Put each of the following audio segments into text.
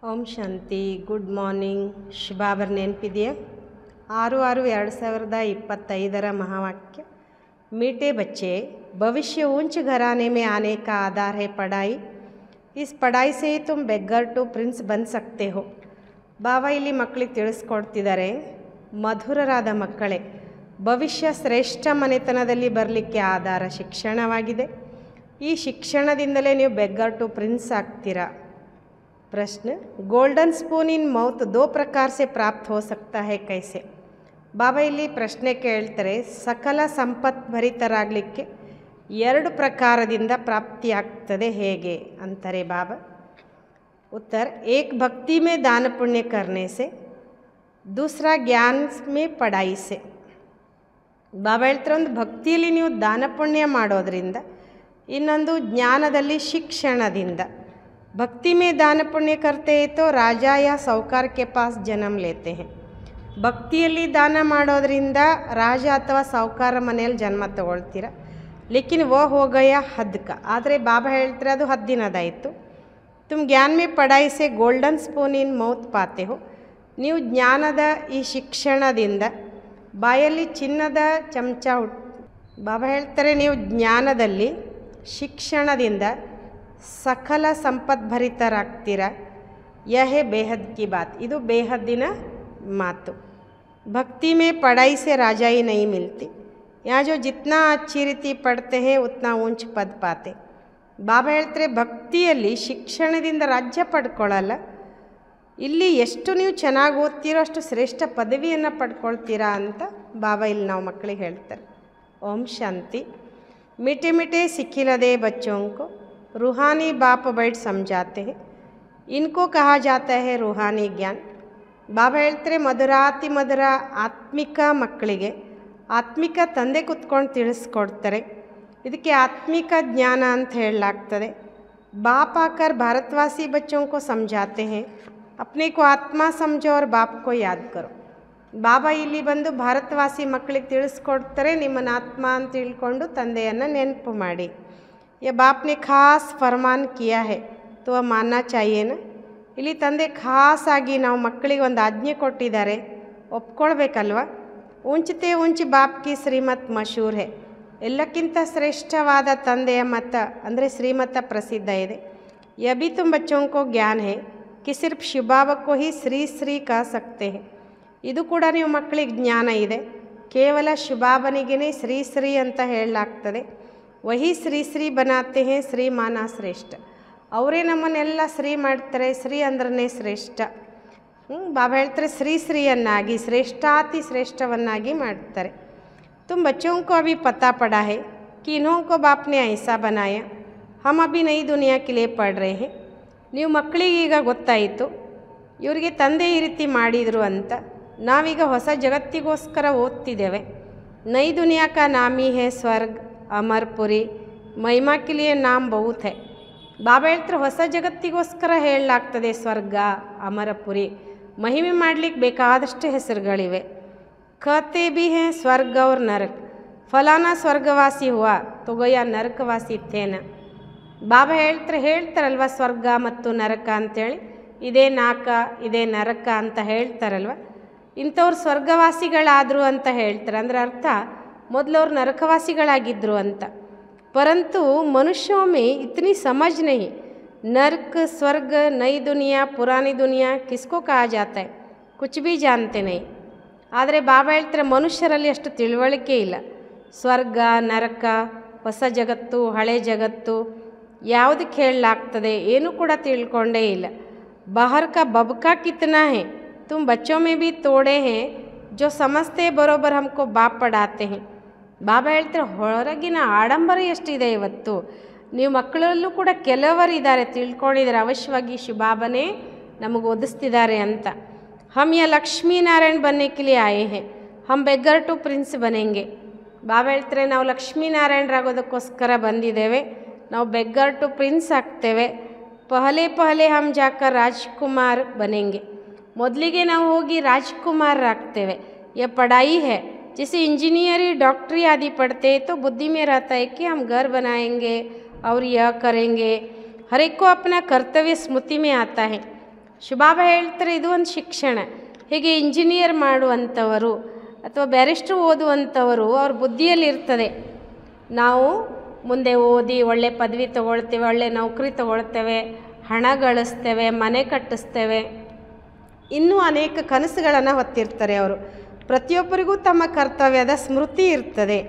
ಓಂ ಶಾಂತಿ. Good morning. ಶುಭಾಬರ್ ನೆನಪಿದೆಯಾ? 6/6/2025 महावाक्य। मीठे बच्चे, भविष्य ऊंच घराने में आने का आधार है पढ़ाई। इस पढ़ाई से ही तुम बेगर टू प्रिंस बन सकते हो। ಬಾಬಾ ಇಲ್ಲಿ ಮಕ್ಕಳಿಗೆ ತಿಳಿಸ್ಕೊಡ್ತಿದ್ದಾರೆ, ಮಧುರರಾದ ಮಕ್ಕಳೇ, ಭವಿಷ್ಯ ಶ್ರೇಷ್ಠ ಮನೆತನದಲ್ಲಿ ಬರಲಿಕ್ಕೆ ಆಧಾರ ಶಿಕ್ಷಣವಾಗಿದೆ. ಈ ಶಿಕ್ಷಣದಿಂದಲೇ ನೀವು ಬೆಗ್ಗರ್ ಟು ಪ್ರಿನ್ಸ್ ಆಗ್ತೀರಾ. प्रश्न, गोल्डन स्पून इन माउथ दो प्रकार से प्राप्त हो सकता है कैसे? ಬಾಬಾ ಇಲ್ಲಿ ಪ್ರಶ್ನೆ ಕೇಳ್ತಾರೆ, ಸಕಲ ಸಂಪತ್ಭರಿತರಾಗಲಿಕ್ಕೆ ಎರಡು ಪ್ರಕಾರದಿಂದ ಪ್ರಾಪ್ತಿಯಾಗ್ತದೆ ಹೇಗೆ ಅಂತಾರೆ ಬಾಬಾ. उत्तर, एक भक्ति में दान पुण्य करने से, दूसरा ज्ञान में पढ़ाई से. ಬಾಬಾ ಹೇಳ್ತಾರೆ, ಒಂದು ಭಕ್ತಿಯಲ್ಲಿ ನೀವು ದಾನ ಪುಣ್ಯ ಮಾಡೋದ್ರಿಂದ, ಇನ್ನೊಂದು ಜ್ಞಾನದಲ್ಲಿ ಶಿಕ್ಷಣದಿಂದ. भक्ति में दान पुण्य करते हैं तो राजा या साहूकार के पास जन्म लेते हैं. ಭಕ್ತಿಯಲ್ಲಿ ದಾನ ಮಾಡೋದ್ರಿಂದ ರಾಜ ಅಥವಾ ಸಾಹುಕಾರ ಮನೆಯಲ್ಲಿ ಜನ್ಮ ತಗೊಳ್ತೀರ. ಲೇಕಿನ್ ವೋ ಹೋ ಗಯಾ ಹದ್ ಕಾ. ಆದರೆ ಬಾಬಾ ಹೇಳ್ತಾರೆ ಅದು ಹದ್ದಿನದಾಯಿತು. ತುಮ್ ಜ್ಞಾನ ಮೇ ಪಢಾಯಿ ಸೆ ಗೋಲ್ಡನ್ ಸ್ಪೂನ್ ಇನ್ ಮೌತ್ ಪಾತೆ ಹೋ. ನೀವು ಜ್ಞಾನದ ಈ ಶಿಕ್ಷಣದಿಂದ ಬಾಯಲ್ಲಿ ಚಿನ್ನದ ಚಮಚ ಬಾಬಾ ಹೇಳ್ತಾರೆ, ನೀವು ಜ್ಞಾನದಲ್ಲಿ ಶಿಕ್ಷಣದಿಂದ ಸಕಲ ಸಂಪದ್ಭರಿತರಾಗ್ತೀರ. ಯಹೇ ಬೇಹದ್ ಕಿ ಬಾತ್. ಇದು ಬೇಹದ್ದಿನ ಮಾತು. भक्ति में पढ़ाई से राजाई नहीं मिलती. यहाँ जो जितना अच्छी रीति पढ़ते हैं उतना ऊंच पद पाते. ಬಾಬಾ ಹೇಳ್ತಾರೆ, ಭಕ್ತಿಯಲ್ಲಿ ಶಿಕ್ಷಣದಿಂದ ರಾಜ್ಯ ಪಡ್ಕೊಳ್ಳಲ್ಲ, ಇಲ್ಲಿ ಎಷ್ಟು ನೀವು ಚೆನ್ನಾಗಿ ಓದ್ತೀರೋ ಅಷ್ಟು ಶ್ರೇಷ್ಠ ಪದವಿಯನ್ನು ಪಡ್ಕೊಳ್ತೀರಾ ಅಂತ ಬಾಬಾ ಇಲ್ಲಿ ನಾವು ಮಕ್ಕಳಿಗೆ ಹೇಳ್ತಾರೆ. ಓಂ ಶಾಂತಿ. मीठे मीठे सिखिलदे बच्चों को रूहानी बाप बैठ समझाते हैं. इनको कहा जाता है रूहानी ज्ञान. ಬಾಬಾ ಹೇಳ್ತಾರೆ, ಮಧುರಾತಿ ಮಧುರ ಆತ್ಮಿಕ ಮಕ್ಕಳಿಗೆ ಆತ್ಮಿಕ ತಂದೆ ಕುತ್ಕೊಂಡು ತಿಳಿಸ್ಕೊಡ್ತಾರೆ. ಇದಕ್ಕೆ ಆತ್ಮಿಕ ಜ್ಞಾನ ಅಂತ ಹೇಳಲಾಗ್ತದೆ. बाप आकर भारतवासी बच्चों को समझाते हैं, अपने को आत्मा समझो और बाप को याद करो. ಬಾಬಾ ಇಲ್ಲಿ ಬಂದು ಭಾರತವಾಸಿ ಮಕ್ಕಳಿಗೆ ತಿಳಿಸ್ಕೊಡ್ತಾರೆ, ನಿಮ್ಮನ್ನು ಆತ್ಮ ಅಂತ ತಿಳ್ಕೊಂಡು ತಂದೆಯನ್ನು ನೆನಪು ಮಾಡಿ. ये बाप ने खास फरमान किया है तो वह मानना चाहिए ना. ಇಲ್ಲಿ ತಂದೆ ಖಾಸಾಗಿ ನಾವು ಮಕ್ಕಳಿಗೆ ಒಂದು ಆಜ್ಞೆ ಕೊಟ್ಟಿದ್ದಾರೆ, ಒಪ್ಕೊಳ್ಬೇಕಲ್ವ. ಉಂಚತೆ ಉಂಚಿ ಬಾಪ್ ಕಿ ಶ್ರೀಮತ್ ಮಶೂರ್ ಹೇ. ಎಲ್ಲಕ್ಕಿಂತ ಶ್ರೇಷ್ಠವಾದ ತಂದೆಯ ಮತ ಅಂದರೆ ಶ್ರೀಮತ ಪ್ರಸಿದ್ಧ ಇದೆ. ಯಹ ಭಿ ತುಮ್ ಬಚ್ಚೋಂ ಕೋ ಜ್ಞಾನ ಹೇ ಕಿ ಸಿರ್ಫ್ ಶಿವಬಾಬಾ ಕೋ ಹಿ ಶ್ರೀ ಶ್ರೀ ಕಹ ಸಕ್ತೆ ಹೇ. ಇದು ಕೂಡ ನೀವು ಮಕ್ಕಳಿಗೆ ಜ್ಞಾನ ಇದೆ, ಕೇವಲ ಶಿವಬಾಬನಿಗೆ ಶ್ರೀ ಶ್ರೀ ಅಂತ ಹೇಳಲಾಗ್ತದೆ. ವಹಿ ಶ್ರೀ ಶ್ರೀ ಬನಾತೆ ಹೇ ಶ್ರೀ ಮಾನ ಶ್ರೇಷ್ಠ. ಅವರೇ ನಮ್ಮನ್ನೆಲ್ಲ ಶ್ರೀ ಮಾಡ್ತಾರೆ, ಶ್ರೀ ಅಂದ್ರೆ ಶ್ರೇಷ್ಠ. ಬಾಬಾ ಹೇಳ್ತಾರೆ, ಶ್ರೀ ಶ್ರೀಯನ್ನಾಗಿ ಶ್ರೇಷ್ಠಾತಿ ಶ್ರೇಷ್ಠವನ್ನಾಗಿ ಮಾಡ್ತಾರೆ. तुम बच्चों को अभी पता पड़ा है कि इन्हों को बाप ने ऐसा बनाया, हम अभी नई दुनिया के लिए पढ़ रहे हैं. ನೀವು ಮಕ್ಕಳಿಗೆ ಈಗ ಗೊತ್ತಾಯಿತು, ಇವರಿಗೆ ತಂದೆ ಈ ರೀತಿ ಮಾಡಿದರು ಅಂತ. ನಾವೀಗ ಹೊಸ ಜಗತ್ತಿಗೋಸ್ಕರ ಓದ್ತಿದ್ದೇವೆ. ನೈ ದುನಿಯಾ ಕಾ ನಾಮ್ ಹಿ ಹೇ ಸ್ವರ್ಗ ಅಮರ್ಪುರಿ, ಮಹಿಮಾ ಕೆ ಲಿಯೆ ನಾಮ್ ಬಹುತ್ ಹೈ. ಬಾಬಾ ಹೇಳ್ತಾರೆ, ಹೊಸ ಜಗತ್ತಿಗೋಸ್ಕರ ಹೇಳಲಾಗ್ತದೆ ಸ್ವರ್ಗ ಅಮರಪುರಿ, ಮಹಿಮೆ ಮಾಡಲಿಕ್ಕೆ ಬೇಕಾದಷ್ಟು ಹೆಸರುಗಳಿವೆ. कहते भी हैं स्वर्ग और नरक. फलाना स्वर्गवासी हुआ तो गया ನರಕವಾಸಿ ಥೇನ. ಬಾಬಾ ಹೇಳ್ತಾರಲ್ವ ಸ್ವರ್ಗ ಮತ್ತು ನರಕ ಅಂಥೇಳಿ, ಇದೇ ನಾಕ ಇದೇ ನರಕ ಅಂತ ಹೇಳ್ತಾರಲ್ವ. ಇಂಥವ್ರು ಸ್ವರ್ಗವಾಸಿಗಳಾದರು ಅಂತ ಹೇಳ್ತಾರೆ. ಅಂದರೆ ಅರ್ಥ ಮೊದಲವ್ರು ನರಕವಾಸಿಗಳಾಗಿದ್ದರು ಅಂತ. ಪರಂತು ಮನುಷ್ಯೋं में इतनी समझ नहीं. नरक स्वर्ग नई दुनिया पुरानी दुनिया किसको कहा जाता है, कुछ भी जानते नहीं. ಆದರೆ ಬಾಬಾ ಹೇಳ್ತಾರೆ, ಮನುಷ್ಯರಲ್ಲಿ ಅಷ್ಟು ತಿಳುವಳಿಕೆ ಇಲ್ಲ. ಸ್ವರ್ಗ ನರಕ, ಹೊಸ ಜಗತ್ತು ಹಳೆ ಜಗತ್ತು ಯಾವುದಕ್ಕೆ ಹೇಳಲಾಗ್ತದೆ ಏನೂ ಕೂಡ ತಿಳ್ಕೊಂಡೇ ಇಲ್ಲ. ಬಾಹರ್ ಕಾ ಬಬ್ಕಾ ಕಿತ್ನಾ ಹೇ, ತುಮ್ ಬಚ್ಚೋं में भी ತೋಡೆ ಹೇ ಜೋ ಸಮಸ್ತೆ ಬರೋಬರ್ ಹಮ್ಕೋ ಬಾಪ್ ಪಡಾತೆ ಹೇ. ಬಾಬಾ ಹೇಳ್ತಾರೆ, ಹೊರಗಿನ ಆಡಂಬರ ಎಷ್ಟಿದೆ ಇವತ್ತು. ನೀವು ಮಕ್ಕಳಲ್ಲೂ ಕೂಡ ಕೆಲವರಿದ್ದಾರೆ ತಿಳ್ಕೊಂಡಿದ್ದಾರೆ, ಅವಶ್ಯವಾಗಿ ಶಿವಬಾಬನೇ ನಮಗೆ ಓದಿಸ್ತಿದ್ದಾರೆ ಅಂತ. हम यह लक्ष्मी नारायण बनने के लिए आए हैं, हम बेगर टू प्रिंस बनेंगे. ಬಾಬಾ ಹೇಳ್ತಾರೆ, ನಾವು ಲಕ್ಷ್ಮೀನಾರಾಯಣರಾಗೋದಕ್ಕೋಸ್ಕರ ಬಂದಿದ್ದೇವೆ, ನಾವು ಬೆಗ್ಗರ್ ಟು ಪ್ರಿನ್ಸ್ ಆಗ್ತೇವೆ. ಪಹಲೆ ಪಹಲೆ ಹಮ್ ಜಾಕರ್ ರಾಜ್ಕುಮಾರ್ ಬನೆಂಗೆ. ಮೊದಲಿಗೆ ನಾವು ಹೋಗಿ ರಾಜ್ಕುಮಾರರಾಗ್ತೇವೆ. ಯ ಪಢಾಯಿ ಹೈ, जैसे इंजीनियरिंग डॉक्टरी आदि पढ़ते तो बुद्धि में रहता है कि हम घर बनाएंगे और यह करेंगे. हर एक को अपना कर्तव्य स्मृति में आता है. ಶುಭಾಬ ಹೇಳ್ತಾರೆ ಇದು ಒಂದು ಶಿಕ್ಷಣ. ಹೀಗೆ ಇಂಜಿನಿಯರ್ ಮಾಡುವಂಥವರು ಅಥವಾ ಬ್ಯಾರಿಸ್ಟ್ರು ಓದುವಂಥವರು ಅವ್ರ ಬುದ್ಧಿಯಲ್ಲಿ ಇರ್ತದೆ, ನಾವು ಮುಂದೆ ಓದಿ ಒಳ್ಳೆ ಪದವಿ ತಗೊಳ್ತೇವೆ, ಒಳ್ಳೆ ನೌಕರಿ ತಗೊಳ್ತೇವೆ, ಹಣ ಗಳಿಸ್ತೇವೆ, ಮನೆ ಕಟ್ಟಿಸ್ತೇವೆ, ಇನ್ನೂ ಅನೇಕ ಕನಸುಗಳನ್ನು ಹೊತ್ತಿರ್ತಾರೆ ಅವರು. ಪ್ರತಿಯೊಬ್ಬರಿಗೂ ತಮ್ಮ ಕರ್ತವ್ಯದ ಸ್ಮೃತಿ ಇರ್ತದೆ.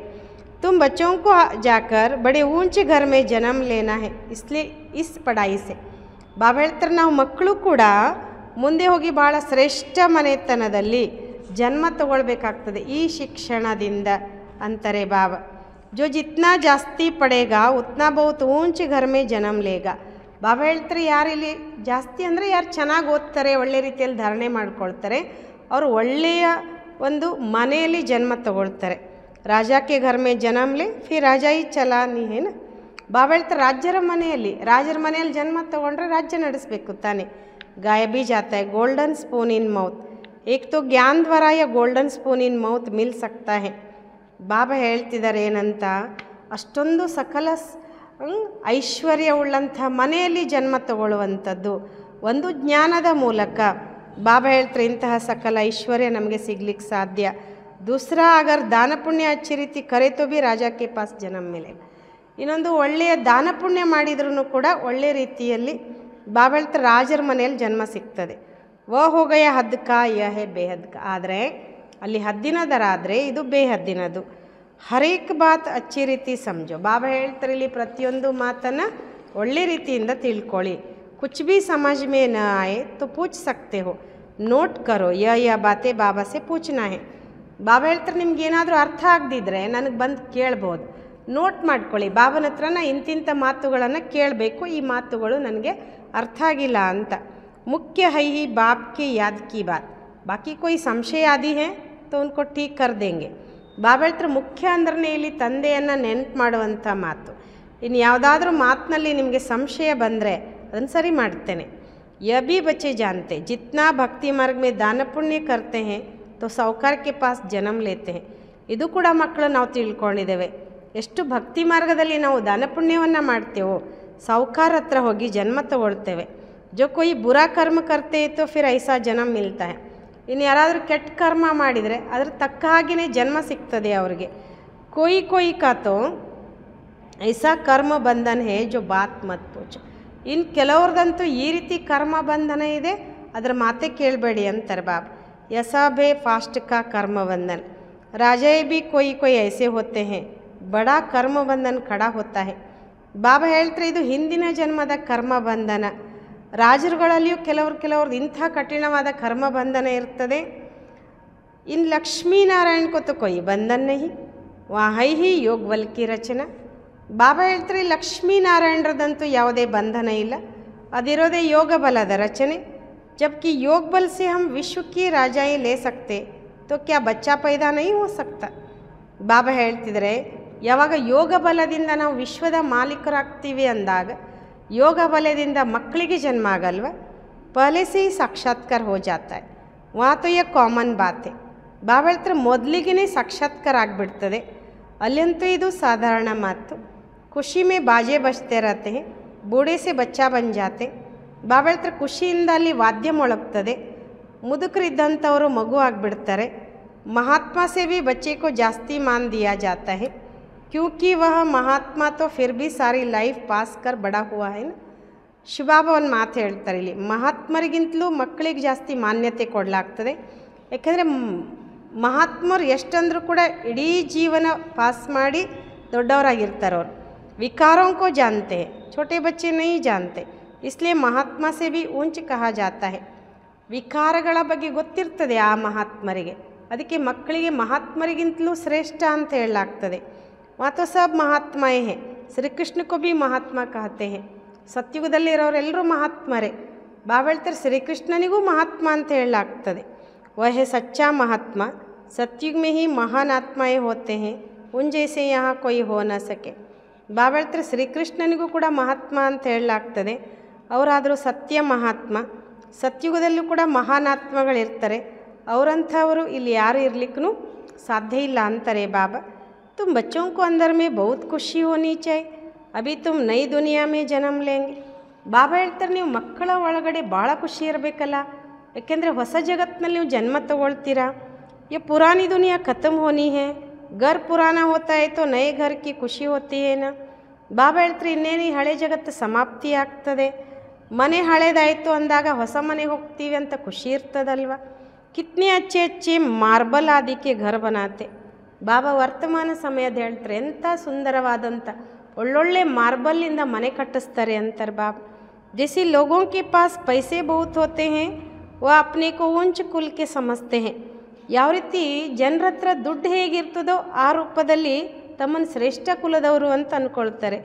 तुम बच्चों को जाकर बड़े ऊंचे घर में जन्म लेना है, इसलिए इस पढ़ाई से ಬಾಬಾ ಹೇಳ್ತಾರೆ ನಾವು ಮಕ್ಕಳು ಕೂಡ ಮುಂದೆ ಹೋಗಿ ಭಾಳ ಶ್ರೇಷ್ಠ ಮನೆತನದಲ್ಲಿ ಜನ್ಮ ತಗೊಳ್ಬೇಕಾಗ್ತದೆ ಈ ಶಿಕ್ಷಣದಿಂದ ಅಂತಾರೆ ಬಾಬಾ. ಜೋ ಜಿತ್ನಾ ಜಾಸ್ತಿ ಪಡೇಗಾ ಉತ್ನಾ ಬಹುತ್ ಊಂಚೆ ಘರ್ ಮೇ ಜನ್ಮ ಲೇಗಾ. ಬಾಬಾ ಹೇಳ್ತಾರೆ ಯಾರಿಲ್ಲಿ ಜಾಸ್ತಿ ಅಂದರೆ ಯಾರು ಚೆನ್ನಾಗಿ ಓದ್ತಾರೆ, ಒಳ್ಳೆ ರೀತಿಯಲ್ಲಿ ಧಾರಣೆ ಮಾಡ್ಕೊಳ್ತಾರೆ, ಅವರು ಒಳ್ಳೆಯ ಒಂದು ಮನೆಯಲ್ಲಿ ಜನ್ಮ ತಗೊಳ್ತಾರೆ. ರಾಜಾಕ್ಕೆ ಘರ್ ಮೇ ಜನ್ಮ ಲೇ ಫಿರ್ ರಾಜಾ ಹಿ ಚಲಾನಿ ಹೇನ. ಬಾಬಾ ಹೇಳ್ತಾರೆ ರಾಜರ ಮನೆಯಲ್ಲಿ ಜನ್ಮ ತಗೊಂಡ್ರೆ ರಾಜ್ಯ ನಡೆಸಬೇಕು ತಾನೆ. ಗಾಯ ಬಿ ಜಾತ ಹೈ ಗೋಲ್ಡನ್ ಸ್ಪೂನ್ ಇನ್ ಮೌತ್, ಏಕ್ ತೋ ಜ್ಞಾನ ದ್ವಾರ ಯಾ ಗೋಲ್ಡನ್ ಸ್ಪೂನ್ ಇನ್ ಮೌತ್ ಮಿಲ್ ಸಕ್ತಾ ಹೈ. ಬಾಬಾ ಹೇಳ್ತಿದ್ದಾರೆ ಏನಂತ, ಅಷ್ಟೊಂದು ಸಕಲ ಐಶ್ವರ್ಯವುಳ್ಳಂಥ ಮನೆಯಲ್ಲಿ ಜನ್ಮ ತಗೊಳ್ಳುವಂಥದ್ದು ಒಂದು ಜ್ಞಾನದ ಮೂಲಕ. ಬಾಬಾ ಹೇಳ್ತಾರೆ ಇಂತಹ ಸಕಲ ಐಶ್ವರ್ಯ ನಮಗೆ ಸಿಗ್ಲಿಕ್ಕೆ ಸಾಧ್ಯ. ದೂಸರಾ ಅಗರ್ ದಾನ ಪುಣ್ಯ ಅಚ್ಚಿ ರೀತಿ ಕರೆ ತೋ ಬಿ ರಾಜಾಕ್ಕೆ ಪಾಸ್ ಜನ್ಮ ಮಿಲೆ. ಇನ್ನೊಂದು ಒಳ್ಳೆಯ ದಾನ ಪುಣ್ಯ ಮಾಡಿದ್ರೂ ಕೂಡ ಒಳ್ಳೆಯ ರೀತಿಯಲ್ಲಿ ಬಾಬಾ ಹೇಳ್ತಾರೆ ರಾಜರ ಮನೆಯಲ್ಲಿ ಜನ್ಮ ಸಿಗ್ತದೆ. ಹೋಗಯ ಹದ್ಕ ಯಹೇ ಬೇಹದ್ಕ. ಆದರೆ ಅಲ್ಲಿ ಹದ್ದಿನದರಾದರೆ ಇದು ಬೇಹದ್ದಿನದು. ಹರೇಕ್ ಬಾತ್ ಅಚ್ಚಿ ರೀತಿ ಸಮಜೋ. ಬಾಬಾ ಹೇಳ್ತಾರೆ ಇಲ್ಲಿ ಪ್ರತಿಯೊಂದು ಮಾತನ್ನು ಒಳ್ಳೆ ರೀತಿಯಿಂದ ತಿಳ್ಕೊಳ್ಳಿ. ಕುಚ್ ಭಿ ಸಮಜ್ ಮೇ ನ ಆಯೆ ತೋ ಪೂಛ್ ಸಕ್ತೆ ಹೋ, ನೋಟ್ ಕರೋ ಯ ಬಾತೆ ಬಾಬಾ ಸೆ ಪೂಛ್ನಾ ಹೇ. ಬಾಬಾ ಹೇಳ್ತಾರೆ ನಿಮ್ಗೇನಾದರೂ ಅರ್ಥ ಆಗದಿದ್ದರೆ ನನಗೆ ಬಂದು ಕೇಳ್ಬೋದು, ನೋಟ್ ಮಾಡ್ಕೊಳ್ಳಿ. ಬಾಬನ ಹತ್ರನ ಇಂತಿಂಥ ಮಾತುಗಳನ್ನು ಕೇಳಬೇಕು, ಈ ಮಾತುಗಳು ನನಗೆ ಅರ್ಥ ಆಗಿಲ್ಲ ಅಂತ. ಮುಖ್ಯ ಹೈ ಹಿ ಬಾಪ್ ಕೆ ಯಾದ್ ಕಿ ಬಾತ್, ಬಾಕಿ ಕೊಯ್ ಸಂಶಯ ಆದಿ ಹೇ ತೋ ಉನ್ಕೋ ಠೀಕ್ ಕರ್ ದೇಂಗೆ. ಬಾಬಾ ಹೇಳ್ತಾರೆ ಮುಖ್ಯ ಅಂದ್ರೆ ಇಲ್ಲಿ ತಂದೆಯನ್ನು ನೆನಪು ಮಾಡುವಂಥ ಮಾತು. ಇನ್ನು ಯಾವುದಾದ್ರೂ ಮಾತಿನಲ್ಲಿ ನಿಮಗೆ ಸಂಶಯ ಬಂದರೆ ಅದನ್ನು ಸರಿ ಮಾಡ್ತೇನೆ. ಯ ಬಿ ಬಚ್ಚೆ ಜಾನ್ತೆ ಜಿತ್ನಾ ಭಕ್ತಿ ಮಾರ್ಗ ಮೇ ದಾನ ಪುಣ್ಯ ಕರ್ತೆ ಹೇ ತೋ ಸೌಕಾರಕ್ಕೆ ಪಾಸ್ ಜನ್ಮ ಲೇತೆ ಹೇ. ಇದು ಕೂಡ ಮಕ್ಕಳು ನಾವು ತಿಳ್ಕೊಂಡಿದ್ದೇವೆ. ಎಷ್ಟು ಭಕ್ತಿ ಮಾರ್ಗದಲ್ಲಿ ನಾವು ದಾನ ಪುಣ್ಯವನ್ನು ಮಾಡ್ತೇವೋ ಸಾಹುಕಾರ ಹತ್ರ ಹೋಗಿ ಜನ್ಮ ತಗೊಳ್ತೇವೆ. ಜೋ ಕೊಯ್ ಬುರಾ ಕರ್ಮ ಕರ್ತೆ ತೋ ಫಿರ್ ಐಸಾ ಜನ್ಮ ಮಿಲ್ತಾ ಹೈ. ಇನ್ನು ಯಾರಾದರೂ ಕೆಟ್ಟ ಕರ್ಮ ಮಾಡಿದರೆ ಅದ್ರ ತಕ್ಕ ಹಾಗೆಯೇ ಜನ್ಮ ಸಿಗ್ತದೆ ಅವರಿಗೆ. ಕೊಯ್ ಕಾತೋ ಐಸಾ ಕರ್ಮ ಬಂಧನ ಹೇ ಜೋ ಬಾತ್ ಮತ್ ಪೂಚ್. ಇನ್ನು ಕೆಲವ್ರದಂತೂ ಈ ರೀತಿ ಕರ್ಮ ಬಂಧನ ಇದೆ, ಅದರ ಮಾತೆ ಕೇಳಬೇಡಿ ಅಂತಾರೆ ಬಾಬಾ. ಯಸಾಬೆ ಫಾಸ್ಟ್ ಕಾ ಕರ್ಮ ಬಂಧನ ರಾಜೇ ಬಿ ಕೊಯ್ ಐಸೆ ಹೋತೆ ಹೇ ಬಡಾ ಕರ್ಮ ಬಂಧನ ಖಡಾ ಹೋತಾ ಹೇ. ಬಾಬಾ ಹೇಳ್ತಾರೆ ಇದು ಹಿಂದಿನ ಜನ್ಮದ ಕರ್ಮ ಬಂಧನ. ರಾಜರುಗಳಲ್ಲಿಯೂ ಕೆಲವ್ರದ್ದು ಇಂಥ ಕಠಿಣವಾದ ಕರ್ಮ ಬಂಧನ ಇರ್ತದೆ. ಇನ್ನು ಲಕ್ಷ್ಮೀನಾರಾಯಣ ಕೊತ್ತು ಕೊಯ್ ಬಂಧನ ನಹಿ ವಾಹೈ ಹಿ ಯೋಗ ಬಲ್ ಕಿ ರಚನಾ. ಬಾಬಾ ಹೇಳ್ತಾರೆ ಲಕ್ಷ್ಮೀನಾರಾಯಣರದಂತೂ ಯಾವುದೇ ಬಂಧನ ಇಲ್ಲ, ಅದಿರೋದೇ ಯೋಗ ಬಲದ ರಚನೆ. जबकि योग बल से हम विश्व की राजाएं ले सकते तो क्या बच्चा पैदा नहीं हो सकता. ಬಾಬಾ ಹೇಳ್ತಿದ್ದಾರೆ ಯಾವಾಗ ಯೋಗ ಬಲದಿಂದ ನಾವು ವಿಶ್ವದ ಮಾಲೀಕರಾಗ್ತೀವಿ ಅಂದಾಗ ಯೋಗ ಬಲದಿಂದ ಮಕ್ಕಳಿಗೆ ಜನ್ಮ ಆಗಲ್ವ. ಪಹಲೆ ಸೇ ಹಿ ಸಾಕ್ಷಾತ್ಕಾರ ಹೋ ಜಾತಾ ಹೈ ವಹಾ ತೋ ಯೇ ಕಾಮನ್ ಬಾತ್ ಹೈ. ಬಾಬಾ ಹೇಳ್ತಾರೆ ಮೊದಲಿಗೆ ಸಾಕ್ಷಾತ್ಕಾರ ಆಗಿಬಿಡ್ತದೆ, ಅಲ್ಲಂತೂ ಇದು ಸಾಧಾರಣ ಮಾತು. ಖುಷಿ ಮೇ ಬಾಜೆ ಬಜ್ತೆ ರಹತೆ ಹೈ ಬೂಢೆ ಸೆ ಬಚ್ಚಾ ಬನ್ ಜಾತೆ. ಬಾಬಾ ಹೇಳ್ತಾರೆ ಖುಷಿಯಿಂದ ಅಲ್ಲಿ ವಾದ್ಯ ಮೊಳಗ್ತದೆ, ಮುದುಕರಿದ್ದಂಥವರು ಮಗು ಆಗಿಬಿಡ್ತಾರೆ. महात्मा से भी बच्चे को जास्ती मान दिया जाता है क्योंकि वह महात्मा तो फिर भी सारी लाइफ पास कर बड़ा हुआ है ना. ಶಿವಬಾಬಾ ಒಂದು ಮಾತು ಹೇಳ್ತಾರೆ ಇಲ್ಲಿ, ಮಹಾತ್ಮರಿಗಿಂತಲೂ ಮಕ್ಕಳಿಗೆ ಜಾಸ್ತಿ ಮಾನ್ಯತೆ ಕೊಡಲಾಗ್ತದೆ. ಯಾಕೆಂದರೆ ಮಹಾತ್ಮರು ಎಷ್ಟಂದ್ರೂ ಕೂಡ ಇಡೀ ಜೀವನ ಪಾಸ್ ಮಾಡಿ ದೊಡ್ಡವರಾಗಿರ್ತಾರೆ. ಅವರು ವಿಕಾರೋं को जानते हैं, छोटे बच्चे नहीं जानते, इसलिए महात्मा से भी ऊंच कहा जाता है. ವಿಕಾರಗಳ ಬಗ್ಗೆ ಗೊತ್ತಿರ್ತದೆ ಆ ಮಹಾತ್ಮರಿಗೆ, ಅದಕ್ಕೆ ಮಕ್ಕಳಿಗೆ ಮಹಾತ್ಮರಿಗಿಂತಲೂ ಶ್ರೇಷ್ಠ ಅಂತ ಹೇಳಲಾಗ್ತದೆ. ಮಾತು ಸಬ್ ಮಹಾತ್ಮಾಯೇ ಹೇ, ಶ್ರೀಕೃಷ್ಣ ಕೋ ಭಿ ಮಹಾತ್ಮ ಕಹತೆ ಹೇ. ಸತ್ಯುಗದಲ್ಲಿ ಇರೋರೆಲ್ಲರೂ ಮಹಾತ್ಮರೇ. ಬಾಬಾ ಹೇಳ್ತಾರೆ ಶ್ರೀಕೃಷ್ಣನಿಗೂ ಮಹಾತ್ಮ ಅಂತ ಹೇಳಲಾಗ್ತದೆ. ವಹೇ ಸಚ್ಚಾ ಮಹಾತ್ಮ ಸತ್ಯುಗ್ ಮೇ ಹಿ ಮಹಾನ್ ಆತ್ಮಾಯೇ ಹೋತೆ ಹೇ ಉನ್ ಜೈಸೆ ಯಹಾ ಕೊಯ್ ಹೋ ನ ಸಕೆ. ಬಾಬಾ ಹೇಳ್ತಾರೆ ಶ್ರೀಕೃಷ್ಣನಿಗೂ ಕೂಡ ಮಹಾತ್ಮ ಅಂತ ಹೇಳಲಾಗ್ತದೆ, ಅವರಾದರೂ ಸತ್ಯ ಮಹಾತ್ಮ. ಸತ್ಯುಗದಲ್ಲೂ ಕೂಡ ಮಹಾನಾತ್ಮಗಳಿರ್ತಾರೆ, ಅವರಂಥವರು ಇಲ್ಲಿ ಯಾರು ಇರಲಿಕ್ಕೂ ಸಾಧ್ಯ ಇಲ್ಲ ಅಂತಾರೆ ಬಾಬಾ. तुम बच्चों को अंदर में बहुत खुशी होनी चाहिए, अभी तुम नई दुनिया में जन्म लेंगे. ಬಾಬಾ ಹೇಳ್ತಾರೆ ನೀವು ಮಕ್ಕಳ ಒಳಗಡೆ ಭಾಳ ಖುಷಿ ಇರಬೇಕಲ್ಲ, ಯಾಕೆಂದರೆ ಹೊಸ ಜಗತ್ತಿನಲ್ಲಿ ನೀವು ಜನ್ಮ ತಗೊಳ್ತೀರಾ. ये पुरानी दुनिया ख़त्म होनी है, घर पुराना होता है तो नए घर की ಖುಷಿ होती है ना. ಬಾಬಾ ಹೇಳ್ತಾರೆ ಇನ್ನೇನು ಈ ಹಳೆ ಜಗತ್ತು ಸಮಾಪ್ತಿ ಆಗ್ತದೆ, ಮನೆ ಹಳೇದಾಯಿತು ಅಂದಾಗ ಹೊಸ ಮನೆಗೆ ಹೋಗ್ತೀವಿ ಅಂತ ಖುಷಿ ಇರ್ತದಲ್ವ. ಕಿತ್ನೆ ಅಚ್ಚೆ ಅಚ್ಚೆ ಮಾರ್ಬಲ್ ಆದಿಕ್ಕೆ ಘರ್ ಬನಾತೆ. ಬಾಬಾ ವರ್ತಮಾನ ಸಮಯದ ಹೇಳ್ತಾರೆ ಎಂಥ ಸುಂದರವಾದಂಥ ಒಳ್ಳೊಳ್ಳೆ ಮಾರ್ಬಲ್ಲಿಂದ ಮನೆ ಕಟ್ಟಿಸ್ತಾರೆ ಅಂತಾರೆ ಬಾಬಾ. जैसे लोगों के पास पैसे बहुत होते हैं वह अपने को ऊंच कुल के समझते हैं. ಯಾವ ರೀತಿ ಜನರ ಹತ್ರ ದುಡ್ಡು ಹೇಗಿರ್ತದೋ ಆ ರೂಪದಲ್ಲಿ ತಮ್ಮನ್ನು ಶ್ರೇಷ್ಠ ಕುಲದವರು ಅಂತ ಅಂದ್ಕೊಳ್ತಾರೆ.